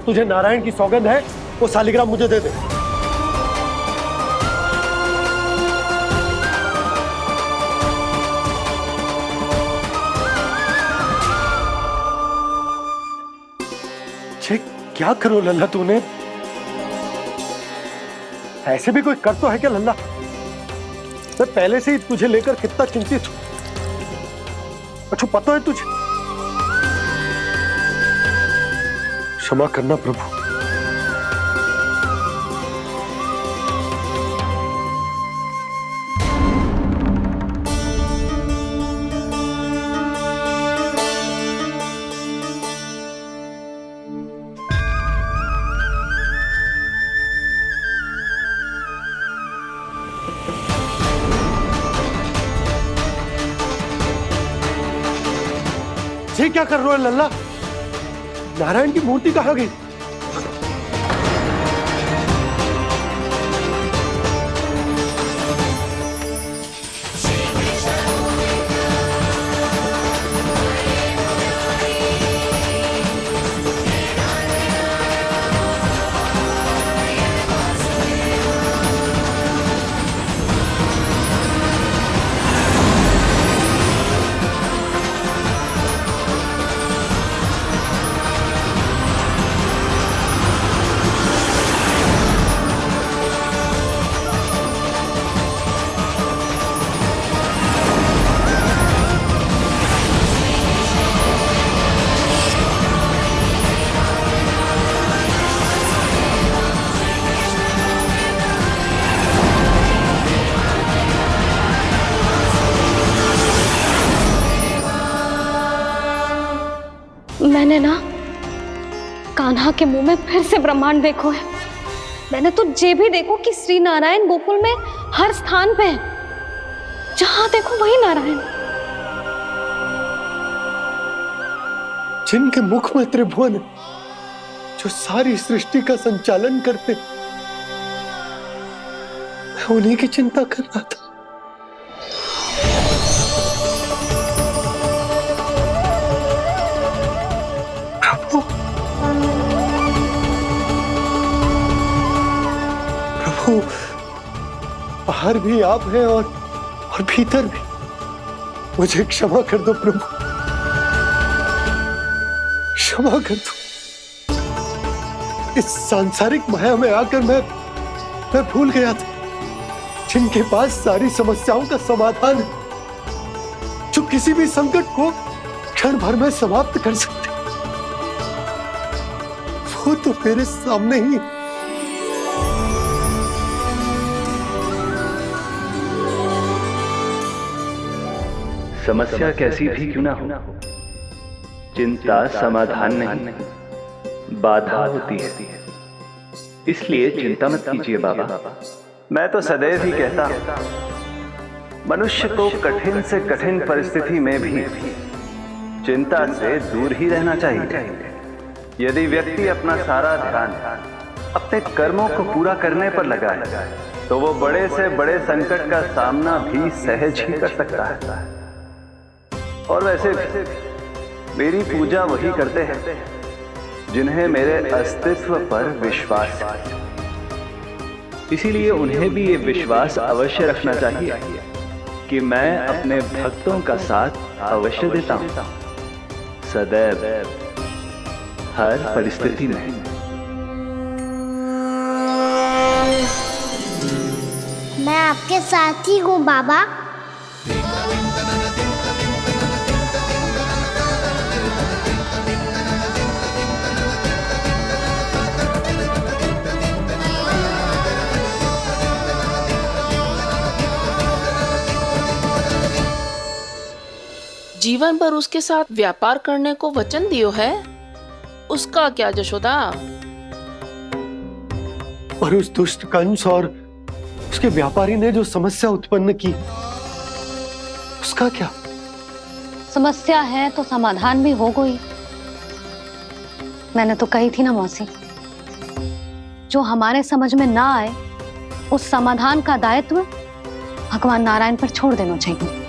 तुझे नारायण की सौगंध है, वो शालिग्राम मुझे दे दे। क्या करो लल्ला तूने? ऐसे भी कोई कर तो है क्या लल्ला? मैं पहले से ही तुझे लेकर कितना चिंतित हूं। अच्छा पता है तुझे? क्षमा करना प्रभु। ये क्या कर रहे हो लल्ला? नारायण की मूर्ति कहाँ गई? मैंने ना कान्हा के मुंह में फिर से ब्रह्मांड देखो है। मैंने तो ये भी देखो कि श्री नारायण गोकुल में हर स्थान पे है। जहां देखो वही नारायण। जिनके मुख में त्रिभुवन है, जो सारी सृष्टि का संचालन करते, मैं उन्हीं की चिंता कर रहा था। प्रभु, बाहर भी आप हैं और भीतर भी। मुझे क्षमा कर दो प्रभु, क्षमा कर दो। इस सांसारिक माया में आकर मैं भूल गया था जिनके पास सारी समस्याओं का समाधान है, जो किसी भी संकट को क्षण भर में समाप्त कर सकते, वो तो मेरे सामने ही। समस्या कैसी भी क्यों ना हो, चिंता समाधान नहीं, बाधा होती है। इसलिए चिंता मत कीजिए बाबा। मैं तो सदैव ही कहता हूं, मनुष्य को कठिन से कठिन परिस्थिति में भी चिंता से दूर ही रहना चाहिए। यदि व्यक्ति अपना सारा ध्यान अपने कर्मों को पूरा करने पर लगाए, तो वो बड़े से बड़े संकट का सामना भी सहज ही कर सकता है। और वैसे भी मेरी पूजा वही करते हैं जिन्हें मेरे अस्तित्व पर विश्वास है। इसीलिए उन्हें भी ये विश्वास अवश्य रखना चाहिए कि मैं अपने भक्तों का साथ अवश्य देता हूं, सदैव, हर परिस्थिति में। मैं आपके साथ ही हूँ बाबा। जीवन भर उसके साथ व्यापार करने को वचन दियो है, उसका क्या जशोदा? और उस दुष्ट कंस और उसके व्यापारी ने जो समस्या उत्पन्न की उसका क्या? समस्या है तो समाधान भी हो गई। मैंने तो कही थी ना मौसी, जो हमारे समझ में ना आए उस समाधान का दायित्व भगवान नारायण पर छोड़ देना चाहिए।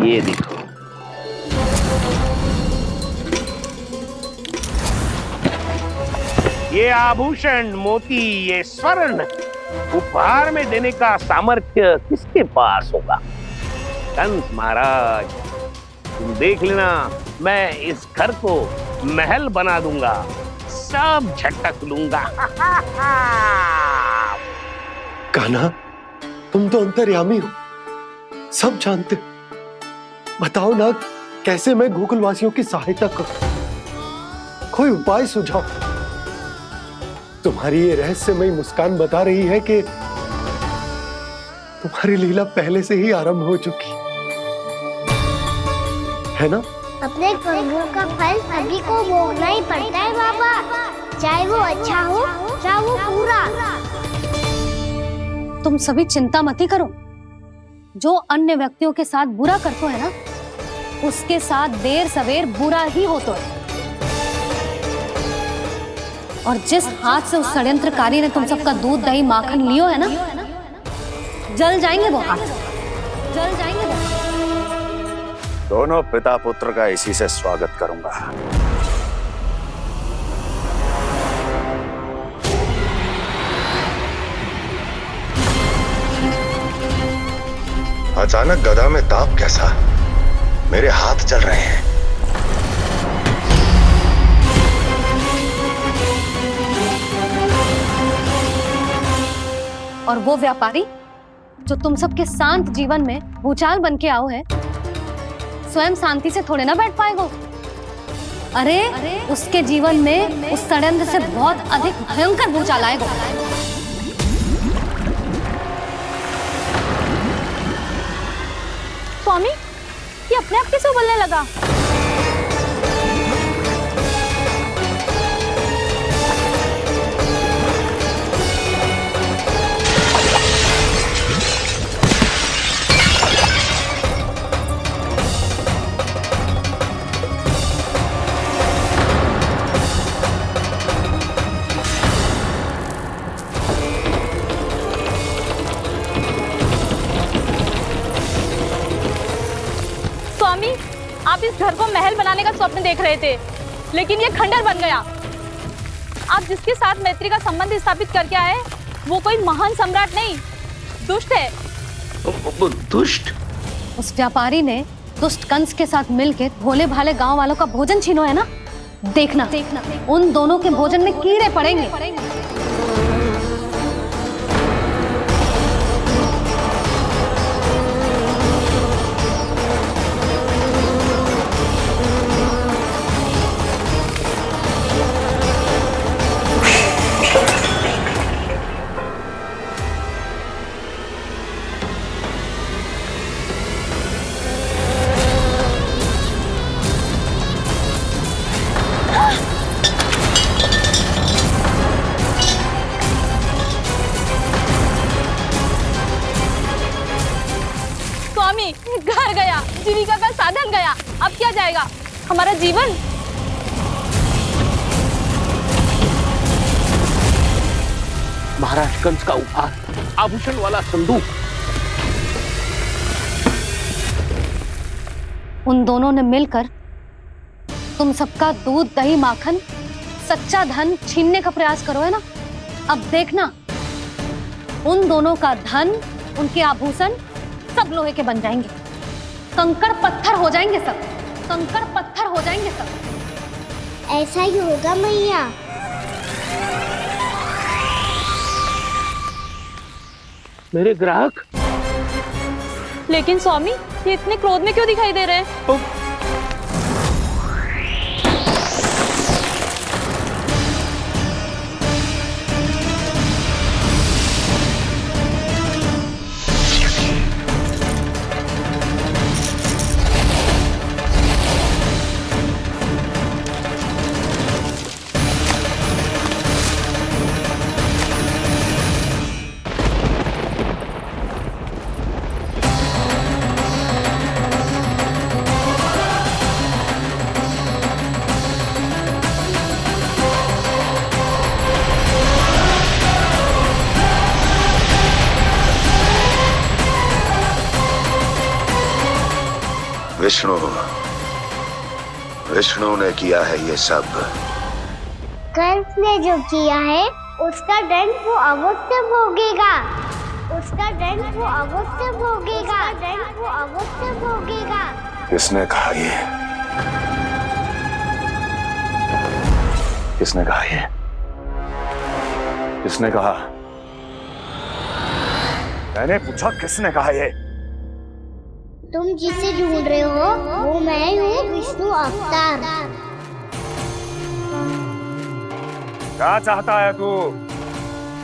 ये देखो, ये आभूषण, मोती, ये स्वर्ण उपहार में देने का सामर्थ्य किसके पास होगा? कंस महाराज, तुम देख लेना, मैं इस घर को महल बना दूंगा, सब झटक लूंगा। कान्हा, तुम तो अंतर्यामी हो, सब जानते हो। बताओ ना, कैसे मैं गोकुलवासियों की सहायता करूं? कोई उपाय सुझाओ। तुम्हारी ये रहस्यमयी मुस्कान बता रही है कि तुम्हारी लीला पहले से ही आरंभ हो चुकी है ना? अपने कर्मों का फल सभी को भोगना ही पड़ता है बाबा, चाहे वो अच्छा हो चाहे वो बुरा। तुम सभी चिंता मत ही करो। जो अन्य व्यक्तियों के साथ बुरा करते है ना, उसके साथ देर सवेर बुरा ही होता है। और जिस हाथ से उस षड्यंत्रकारी ने तुम सबका दूध दही माखन लियो है ना, जल जाएंगे वो हाथ, जल जाएंगे वो। दोनों पिता पुत्र का इसी से स्वागत करूंगा। अचानक गदा में ताप कैसा? मेरे हाथ जल रहे हैं। और वो व्यापारी जो तुम सबके शांत जीवन में भूचाल बन के आओ है, स्वयं शांति से थोड़े ना बैठ पाएगा। अरे उसके जीवन में उस षड्यंत्र से बहुत अधिक भयंकर भूचाल आएगा। स्वामी, ये अपने आप कैसे उबलने लगा? आप इस घर को महल बनाने का स्वप्न देख रहे थे, लेकिन ये खंडर बन गया। आप जिसके साथ मैत्री का संबंध स्थापित करके आए, वो कोई महान सम्राट नहीं, दुष्ट है। दुष्ट? उस व्यापारी ने दुष्ट कंस के साथ मिलकर भोले भाले गांव वालों का भोजन छीनो है ना। देखना उन दोनों के भोजन में कीड़े पड़ेंगे। घर गया, जीविका का साधन गया, अब क्या जाएगा हमारा जीवन? महाराज कंस का उपहार, आभूषण वाला संदूक। उन दोनों ने मिलकर तुम सबका दूध दही माखन सच्चा धन छीनने का प्रयास करो है ना। अब देखना उन दोनों का धन, उनके आभूषण सब लोहे के बन जाएंगे, कंकड़ पत्थर हो जाएंगे सब, कंकड़ पत्थर हो जाएंगे सब। ऐसा ही होगा मैया। मेरे ग्राहक? लेकिन स्वामी, ये इतने क्रोध में क्यों दिखाई दे रहे हैं? विष्णु विष्णु ने किया है ये सब। कंस ने जो किया है उसका दंड वो अवश्य भोगेगा। उसका दंड वो अवश्य भोगेगा। दंड वो अवश्य भोगेगा। किसने कहा ये? किसने कहा ये? किसने कहा? मैंने पूछा किसने कहा ये? तुम जिसे ढूंढ रहे हो वो मैं हूँ, विष्णु अवतार। क्या चाहता है तू?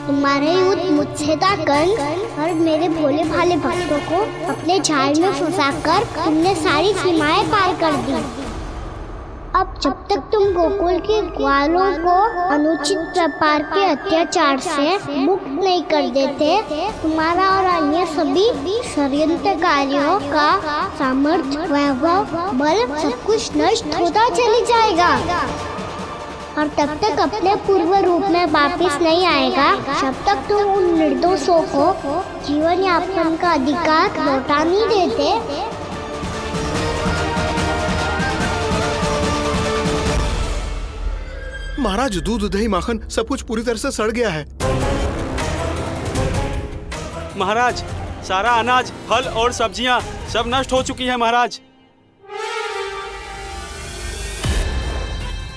तुम्हारे युद्ध मुझसे था कंस, और मेरे भोले भाले भक्तों को अपने जाल में फंसाकर तुमने सारी सीमाएं पार कर दी। अब जब तक तुम गोकुल के ग्वालों को अनुचित व्यापार के अत्याचार से मुक्त नहीं कर देते, तुम्हारा और अन्य सभी षड्यंत्रकारियों का सामर्थ्य, वैभव, बल सब कुछ नष्ट होता चली जाएगा। और तब तक अपने पूर्व रूप में वापस नहीं आएगा जब तक तुम उन निर्दोषों को जीवन यापन का अधिकार लौटा नहीं देते। महाराज, दूध दही माखन सब कुछ पूरी तरह से सड़ गया है। महाराज, सारा अनाज, फल और सब्जियां सब नष्ट हो चुकी हैं महाराज।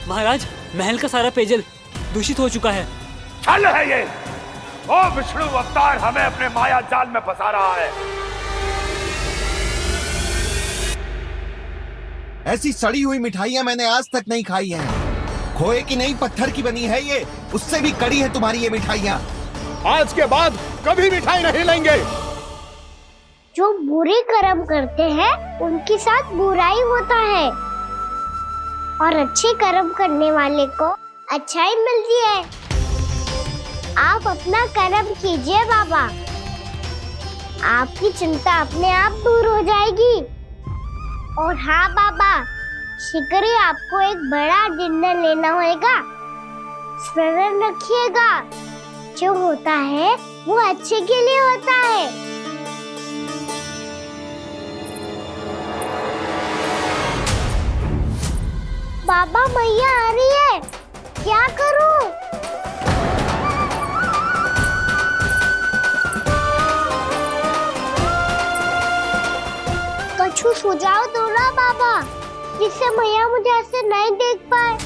महाराज, महल का सारा पेयजल दूषित हो चुका है। छल है ये। ओ विष्णु अवतार हमें अपने माया जाल में फंसा रहा है। ऐसी सड़ी हुई मिठाइयां मैंने आज तक नहीं खाई हैं। खोए की नहीं, पत्थर की बनी है ये, उससे भी कड़ी है तुम्हारी ये मिठाइयां। आज के बाद कभी मिठाई नहीं लेंगे। जो बुरे कर्म करते हैं उनके साथ बुराई होता है, और अच्छे कर्म करने वाले को अच्छाई मिलती है। आप अपना कर्म कीजिए बाबा, आपकी चिंता अपने आप दूर हो जाएगी। और हाँ बाबा, शीघ्र ही आपको एक बड़ा निर्णय लेना होगा। स्मरण रखिएगा, जो होता है वो अच्छे के लिए होता है। बाबा, मैया आ रही है, क्या करूं? कछु सुझाव दो ना बाबा, जिससे मैया मुझे ऐसे नहीं देख पाए।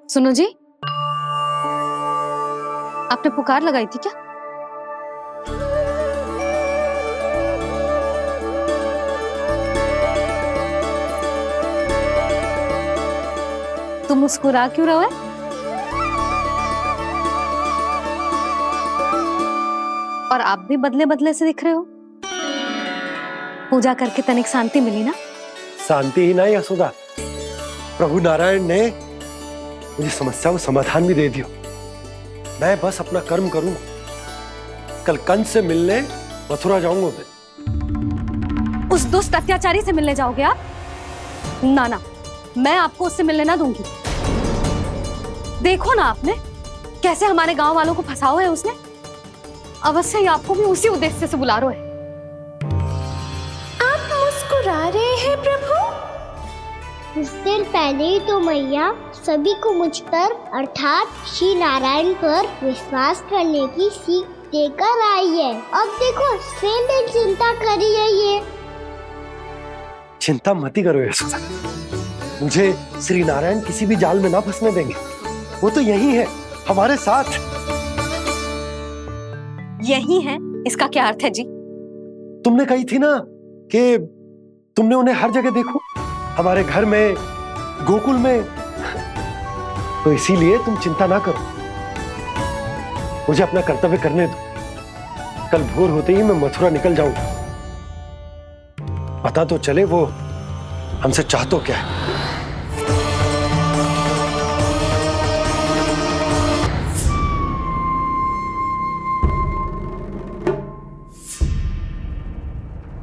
सुनो जी, आपने पुकार लगाई थी क्या? तुम मुस्कुरा क्यों रहे हो? और आप भी बदले बदले से दिख रहे हो। पूजा करके तनिक शांति मिली ना? शांति ही नहीं यशोदा, प्रभु नारायण ने मुझे समस्या को समाधान भी दे दिया। मैं बस अपना कर्म करूंगा। कल कंस से मिलने मथुरा जाऊंगा मैं। उस दुष्ट अत्याचारी से मिलने जाओगे आप? ना ना, मैं आपको उससे मिलने ना दूंगी। देखो ना आपने कैसे हमारे गांव वालों को फंसाओ है उसने। अवश्य ही आपको भी उसी उद्देश्य से बुला रहा है। आप मुस्कुरा रहे हैं प्रभु? कुछ देर पहले ही तो मैया सभी को मुझ पर अर्थात श्री नारायण पर विश्वास करने की सीख देकर आई है। अब देखो स्वयं भी चिंता करी है ये। चिंता मत करो यशोदा, मुझे श्री नारायण किसी भी जाल में ना फंसने देंगे। वो तो यही है हमारे साथ। यही है, इसका क्या अर्थ है जी? तुमने कही थी ना कि तुमने उन्हें हर जगह देखो, हमारे घर में, गोकुल में। तो इसीलिए तुम चिंता ना करो, मुझे अपना कर्तव्य करने दो। कल भोर होते ही मैं मथुरा निकल जाऊंगा। पता तो चले वो हमसे चाहतो क्या है।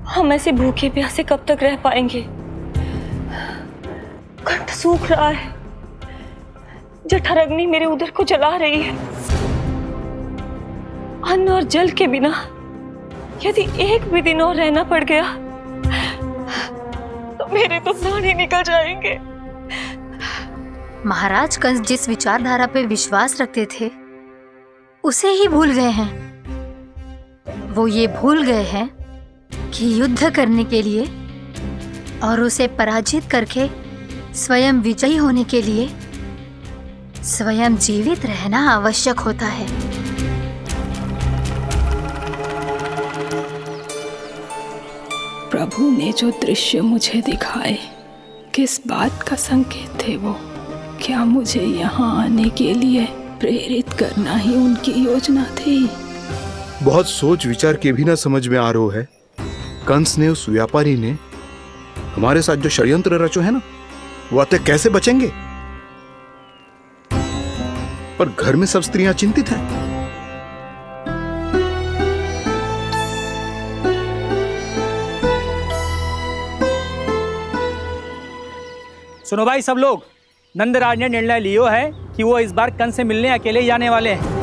हम ऐसे भूखे प्यासे कब तक रह पाएंगे? कंठ सूख रहा है, जठराग्नि मेरे उदर को जला रही है। अन्न और जल के बिना यदि एक भी दिन और रहना पड़ गया तो मेरे तो प्राण ही निकल जाएंगे। महाराज कंस जिस विचारधारा पे विश्वास रखते थे उसे ही भूल गए हैं। वो ये भूल गए हैं कि युद्ध करने के लिए और उसे पराजित करके स्वयं विजयी होने के लिए स्वयं जीवित रहना आवश्यक होता है। प्रभु ने जो दृश्य मुझे दिखाए किस बात का संकेत थे वो? क्या मुझे यहाँ आने के लिए प्रेरित करना ही उनकी योजना थी? बहुत सोच विचार के भी ना समझ में आ रहा है। कंस ने, उस व्यापारी ने हमारे साथ जो षड्यंत्र रचो है ना, वो आते कैसे बचेंगे? पर घर में सब स्त्रियां चिंतित हैं। सुनो भाई सब लोग, नंदराज ने निर्णय लियो है कि वो इस बार कंस से मिलने अकेले ही आने वाले हैं।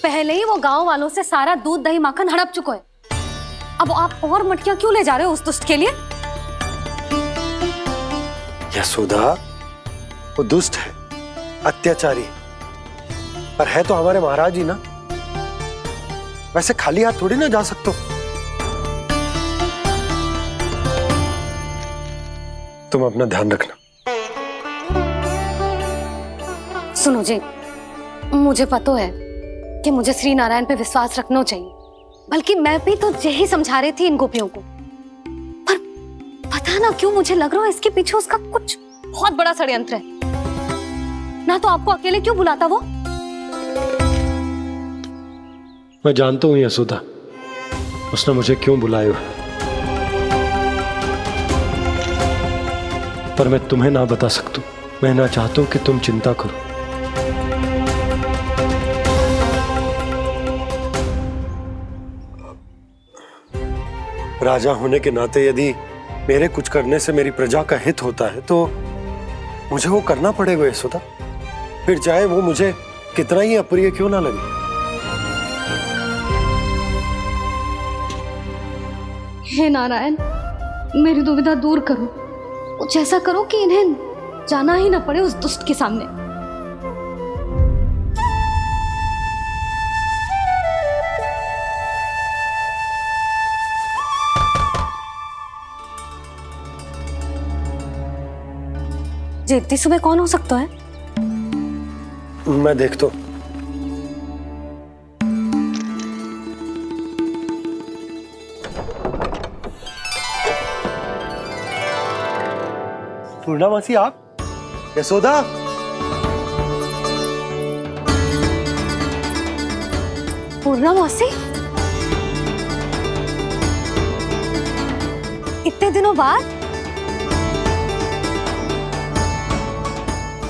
पहले ही वो गांव वालों से सारा दूध दही माखन हड़प चुके हैं। अब आप और मटकियां क्यों ले जा रहे हो उस दुष्ट के लिए? यशोदा, वो दुष्ट है, अत्याचारी, पर है तो हमारे महाराज ही ना। वैसे खाली हाथ थोड़ी ना जा सकते हो। तुम अपना ध्यान रखना। सुनो जी, मुझे पता है कि मुझे श्री नारायण पे विश्वास रखना चाहिए, बल्कि मैं भी तो यही समझा रही थी इन गोपियों को। पर पता ना क्यों मुझे लग रहा है इसके पीछे उसका कुछ बहुत बड़ा षड्यंत्र है। ना तो आपको अकेले क्यों बुलाता वो? मैं जानता हूं यशोदा, उसने मुझे क्यों बुलाया, पर मैं तुम्हें ना बता सकता। मैं ना चाहता हूं कि तुम चिंता करो। राजा होने के नाते यदि मेरे कुछ करने से मेरी प्रजा का हित होता है तो मुझे वो करना पड़ेगा यशोदा, फिर चाहे वो मुझे कितना ही अप्रिय क्यों ना लगे। हे नारायण, मेरी दुविधा दूर करो। कुछ ऐसा करो कि इन्हें जाना ही ना पड़े उस दुष्ट के सामने। जी इतनी सुबह कौन हो सकता है? मैं देखता हूं। पूर्णामासी, आप? यशोदा, पूर्णामासी, इतने दिनों बाद?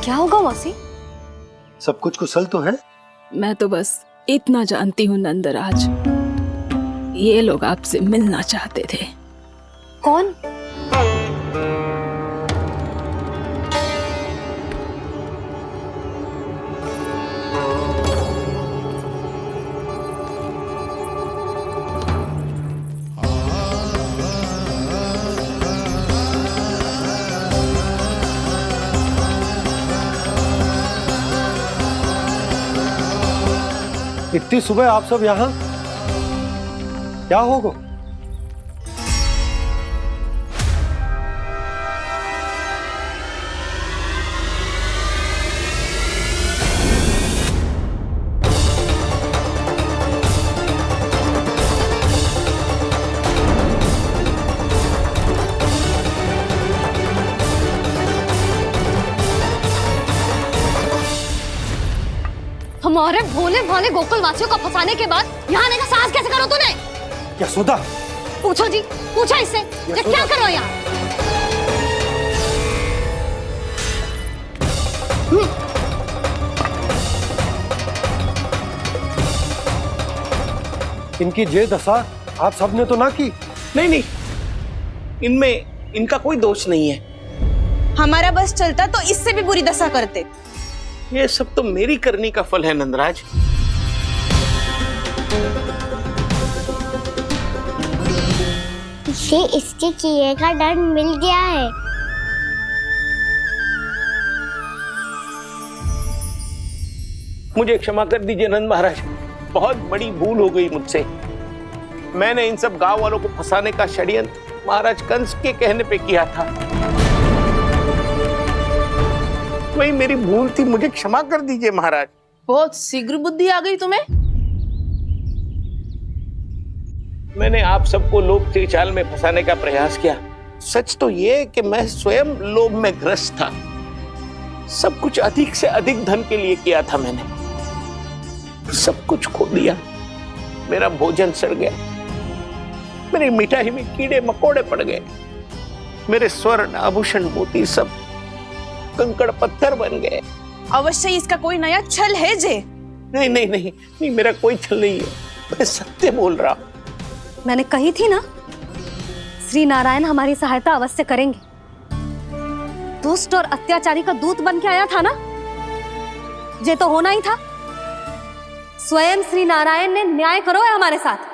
क्या होगा मौसी? सब कुछ कुशल तो है? मैं तो बस इतना जानती हूँ नंदराज, ये लोग आपसे मिलना चाहते थे। कौन? इतनी सुबह आप सब यहाँ? क्या होगा? हमारे भोले भाले गोकुल वासियों को फंसाने के बाद यहाँ आने का साहस कैसे करो तूने? यशोदा, पूछो जी, पूछो इससे, ये क्या करो यहाँ? इनकी ये दशा आप सबने तो ना की। नहीं, इनमें इनका कोई दोष नहीं है। हमारा बस चलता तो इससे भी बुरी दशा करते। ये सब तो मेरी करनी का फल है नंदराज। इसे इसके किए का दंड मिल गया है। मुझे क्षमा कर दीजिए नंद महाराज, बहुत बड़ी भूल हो गई मुझसे। मैंने इन सब गांव वालों को फंसाने का षड्यंत्र महाराज कंस के कहने पे किया था। वही मेरी भूल थी, मुझे क्षमा कर दीजिए महाराज। बहुत शीघ्र बुद्धि आ गई तुम्हें। मैंने आप सबको लोभ के जाल में फंसाने का प्रयास किया। सच तो ये कि मैं स्वयं लोभ में ग्रस्त था। सब कुछ अधिक से अधिक धन के लिए किया था मैंने। सब कुछ खो दिया। मेरा भोजन सड़ गया, मेरी मिठाई में कीड़े मकोड़े पड़ गए, मेरे स्वर्ण आभूषण मोती सब कंकड़ पत्थर बन गए। अवश्य इसका कोई नया छल है जे। नहीं नहीं नहीं नहीं, मेरा कोई छल नहीं है, मैं सत्य बोल रहा हूं। मैंने कही थी ना, श्री नारायण हमारी सहायता अवश्य करेंगे। दुष्ट और अत्याचारी का दूत बन के आया था ना, ये तो होना ही था। स्वयं श्री नारायण ने न्याय करो है हमारे साथ।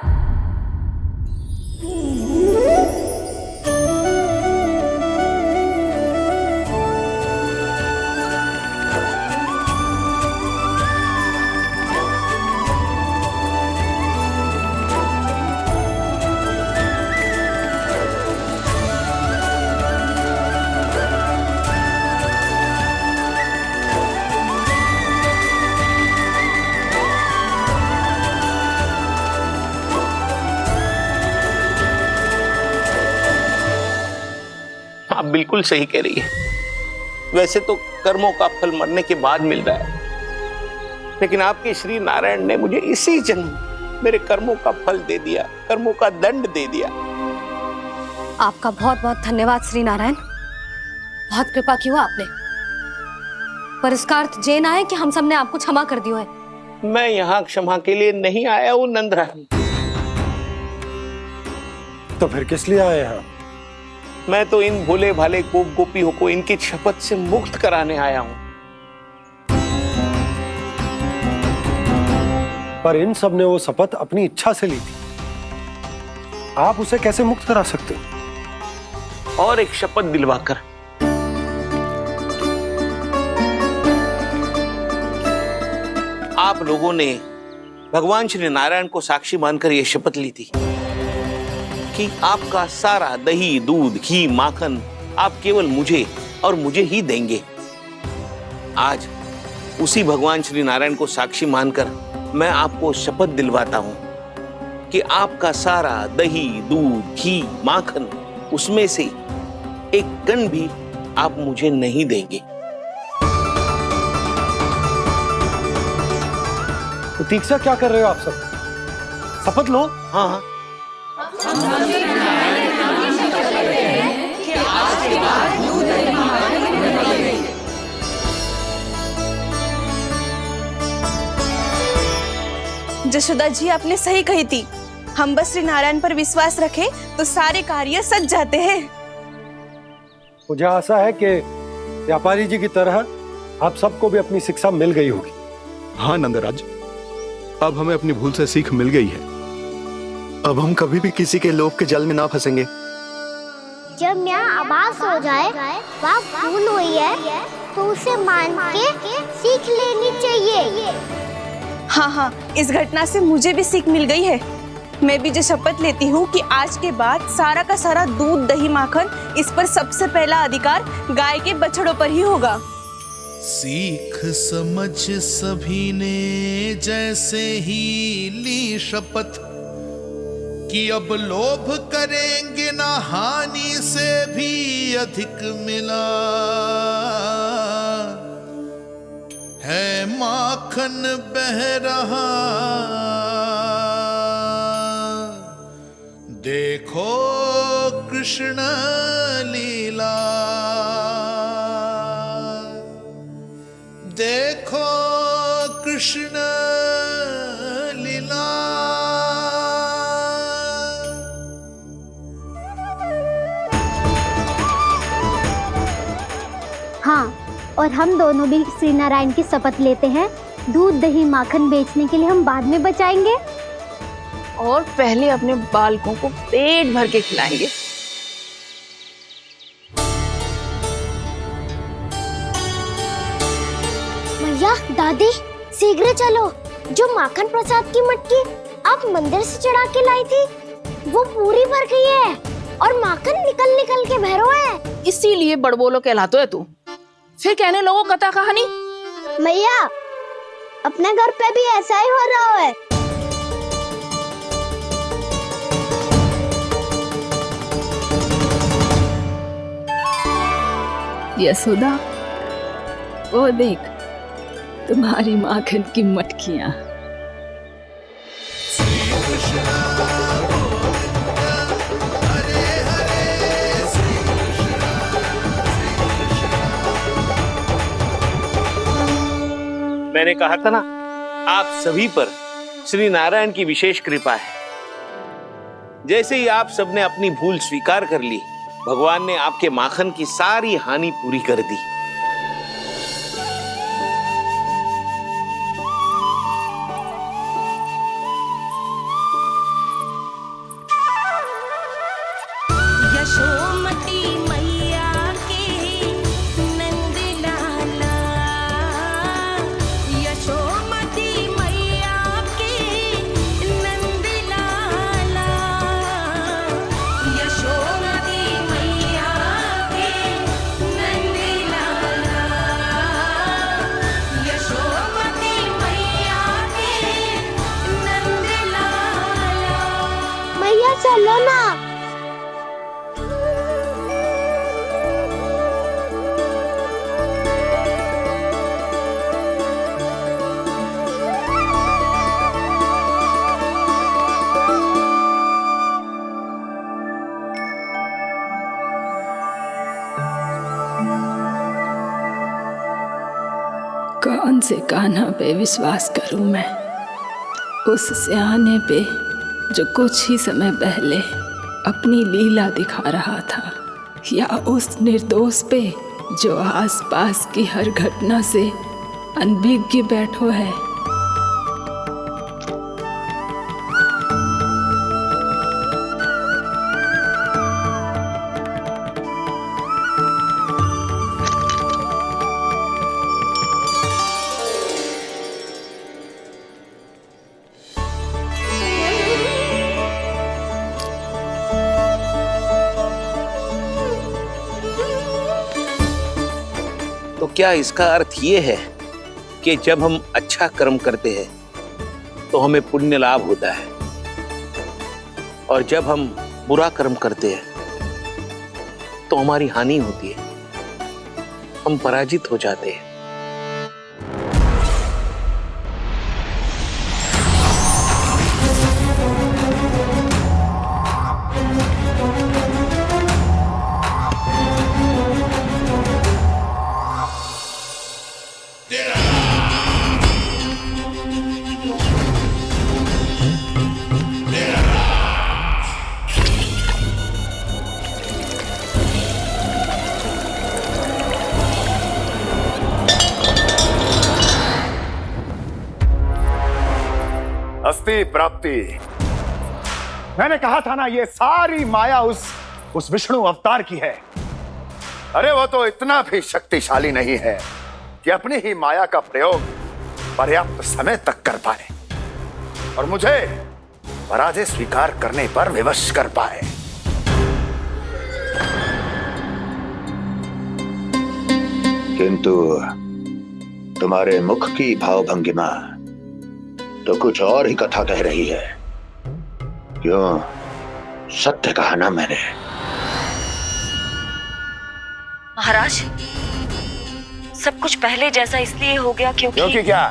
आप बिल्कुल सही कह रही है। वैसे तो कर्मों का फल मरने के बाद मिल रहा है, लेकिन आपके श्री नारायण ने मुझे इसी जन्म मेरे कर्मों का फल दे दिया, कर्मों का दंड दे दिया। आपका बहुत बहुत धन्यवाद श्री नारायण, बहुत कृपा की हो आपने। पर इसका अर्थ ये ना है कि हम सब ने आपको क्षमा कर दिया है। मैं यहाँ क्षमा के लिए नहीं आया हूँ नंदरानी। तो फिर किस लिए आए हैं? मैं तो इन भोले भाले गोप गोपियों को इनकी शपथ से मुक्त कराने आया हूं। पर इन सब ने वो शपथ अपनी इच्छा से ली थी, आप उसे कैसे मुक्त करा सकते? और एक शपथ दिलवाकर। आप लोगों ने भगवान श्री नारायण को साक्षी मानकर यह शपथ ली थी कि आपका सारा दही, दूध, घी, माखन आप केवल मुझे और मुझे ही देंगे। आज उसी भगवान श्री नारायण को साक्षी मानकर मैं आपको शपथ दिलवाता हूं कि आपका सारा दही, दूध, घी, माखन उसमें से एक कण भी आप मुझे नहीं देंगे। प्रतीक्षा क्या कर रहे हो आप सब? शपथ लो। हाँ हाँ, जशोदा जी आपने सही कही थी। हम बस श्री नारायण पर विश्वास रखें तो सारे कार्य सज जाते हैं। मुझे आशा है कि व्यापारी जी की तरह आप सबको भी अपनी शिक्षा मिल गई होगी। हाँ नंदराज, अब हमें अपनी भूल से सीख मिल गई है। अब हम कभी भी किसी के लोभ के जल में ना फंसेंगे। जब यहाँ आभास हो जाए वहाँ भूल हुई है तो उसे मान के सीख लेनी चाहिए। हाँ हाँ, इस घटना से मुझे भी सीख मिल गई है। मैं भी जो शपथ लेती हूँ कि आज के बाद सारा का सारा दूध, दही, माखन इस पर सबसे पहला अधिकार गाय के बछड़ों पर ही होगा। सीख समझ सभी ने जैसे ही ली शपथ कि अब लोभ करेंगे ना हानि से भी अधिक मिला है, माखन बह रहा देखो कृष्ण लीला, देखो कृष्ण लीला। हाँ, और हम दोनों भी श्री नारायण की शपथ लेते हैं, दूध दही माखन बेचने के लिए हम बाद में बचाएंगे और पहले अपने बालकों को पेट भर के खिलाएंगे। भैया दादी शीघ्र चलो, जो माखन प्रसाद की मटकी आप मंदिर से चढ़ा के लाई थी वो पूरी भर गई है और माखन निकल निकल के भरो है। इसीलिए बड़बोलो कहलातो है तू। फिर कहने लोगों कथा कहानी। भैया अपने घर पे भी ऐसा ही हो रहा है। यशोदा, वो देख तुम्हारी माखन की मटकियां। मैंने कहा था ना, आप सभी पर श्री नारायण की विशेष कृपा है। जैसे ही आप सबने अपनी भूल स्वीकार कर ली, भगवान ने आपके माखन की सारी हानि पूरी कर दी। यशोमती मैया के नंद लाला, यशोमती मैया के नंद लाला, यशोमती मैया के नंद लाला, यशोमती मैया के नंद लाला। मैया चलो ना। कौन से कान्हा पे विश्वास करूं मैं? उस सियाने पे जो कुछ ही समय पहले अपनी लीला दिखा रहा था, या उस निर्दोष पे जो आसपास की हर घटना से अनभिज्ञ बैठो है? तो क्या इसका अर्थ ये है कि जब हम अच्छा कर्म करते हैं तो हमें पुण्य लाभ होता है, और जब हम बुरा कर्म करते हैं तो हमारी हानि होती है, हम पराजित हो जाते हैं? अस्ति प्राप्ति। मैंने कहा था ना, ये सारी माया उस विष्णु अवतार की है। अरे वो तो इतना भी शक्तिशाली नहीं है कि अपनी ही माया का प्रयोग पर्याप्त समय तक कर पाए और मुझे पराजय स्वीकार करने पर विवश कर पाए। किंतु तुम्हारे मुख की भावभंगिमा तो कुछ और ही कथा कह रही है। क्यों? सत्य कहा ना मैंने। महाराज, सब कुछ पहले जैसा इसलिए हो गया क्योंकि क्या?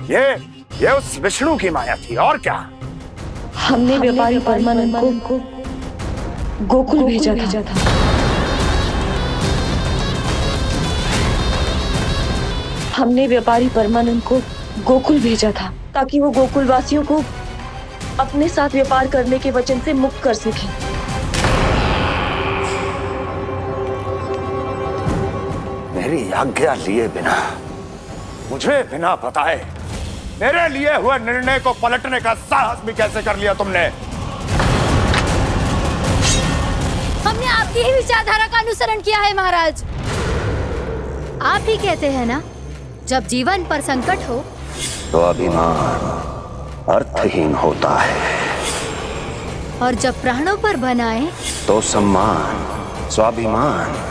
ये उस विष्णु की माया थी, और क्या? हमने व्यापारी परमानंद को गोकुल भेजा था। हमने व्यापारी परमानंद को गोकुल भेजा था ताकि वो गोकुल वासियों को अपने साथ व्यापार करने के वचन से मुक्त कर सके। मेरी आज्ञा लिए बिना, मुझे बिना बताए मेरे लिए हुए निर्णय को पलटने का साहस भी कैसे कर लिया तुमने? हमने आपकी ही विचारधारा का अनुसरण किया है महाराज। आप ही कहते हैं ना, जब जीवन पर संकट हो तो अभिमान अर्थहीन होता है, और जब प्राणों पर बनाए तो सम्मान स्वाभिमान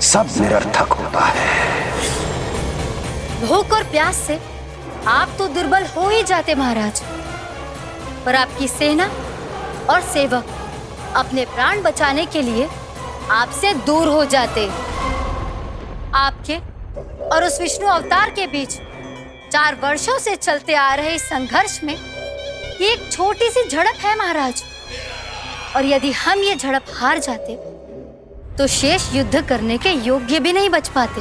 सब निरर्थक होता है। भूख और प्यास से आप तो दुर्बल हो ही जाते महाराज, पर आपकी सेना और सेवक अपने प्राण बचाने के लिए आपसे दूर हो जाते। आपके और उस विष्णु अवतार के बीच 4 वर्षों से चलते आ रहे इस संघर्ष में ये एक छोटी सी झड़प है महाराज, और यदि हम ये झड़प हार जाते तो शेष युद्ध करने के योग्य भी नहीं बच पाते।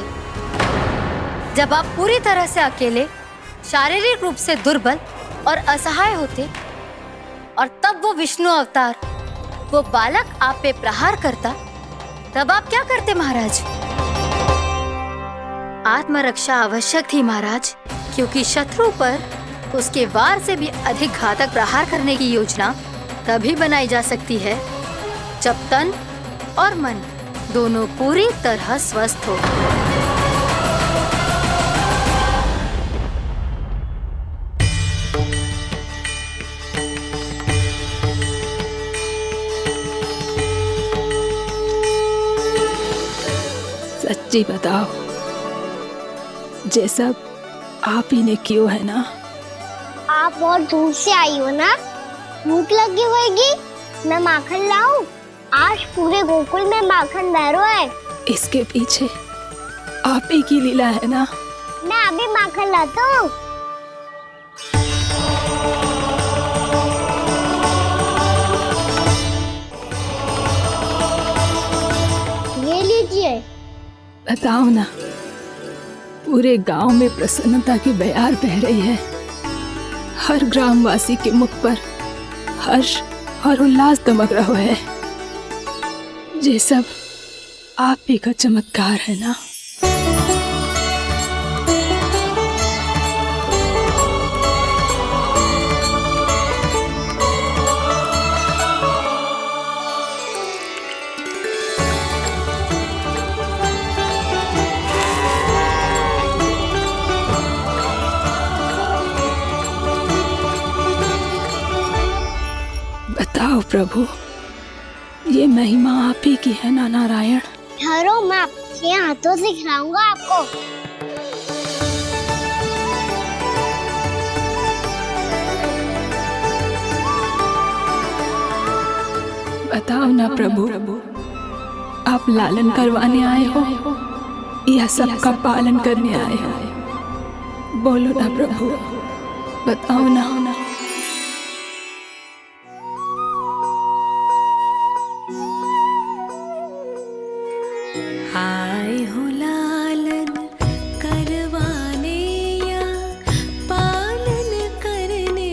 जब आप पूरी तरह से अकेले, शारीरिक रूप से दुर्बल और असहाय होते, और तब वो विष्णु अवतार, वो बालक आप पे प्रहार करता, तब आप क्या करते महाराज? आत्मरक्षा आवश्यक थी महाराज, क्योंकि शत्रु पर उसके वार से भी अधिक घातक प्रहार करने की योजना तभी बनाई जा सकती है जब तन और मन दोनों पूरी तरह स्वस्थ हो। सच्ची बताओ, ये सब आप ही ने कियो है ना? आप बहुत दूर से आई हो ना, भूख लगी होगी, मैं माखन लाऊं? आज पूरे गोकुल में माखन बह रहा है। इसके पीछे आप ही की लीला है ना? मैं अभी माखन लाता हूँ। ये लीजिए। बताओ ना, पूरे गांव में प्रसन्नता की बयार बह रही है। हर ग्रामवासी के मुख पर हर्ष और उल्लास दमक रहा है। ये सब आप ही का चमत्कार है ना? बताओ प्रभु, ये महिमा आप ही की है ना नारायण? ठहरो, मैं आपके हाथों से खिलाऊंगा आपको। बताओ ना प्रभु, आप लालन करवाने आए हो या सबका पालन करने आए हो? बोलो ना प्रभु, बताओ ना। आए हो लालन करवाने या पालन करने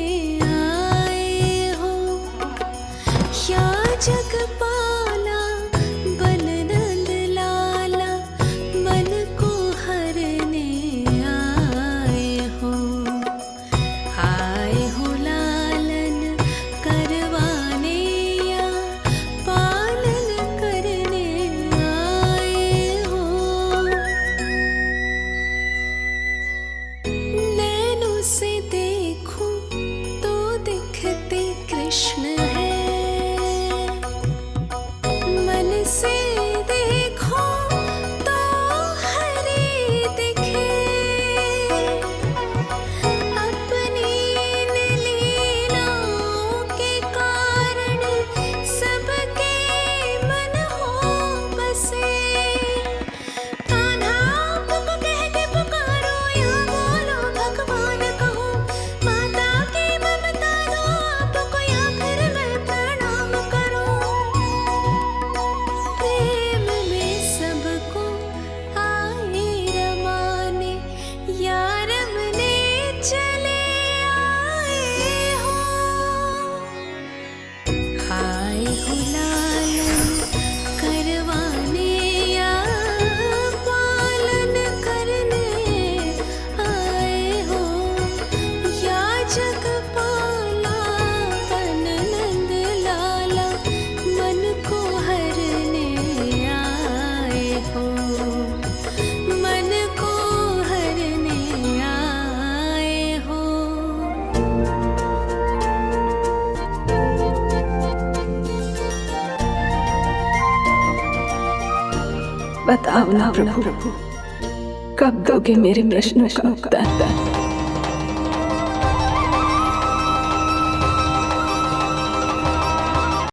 आए हो, या जगपाला बन नंद लाला मन को हरने आए हो। आए हो लालन करवाने या पालन करने आए हो। नैनों से देखूं तो दिखते कृष्ण है, बताओ ना प्रभु, कब दोगे मेरे प्रश्नों का उत्तर?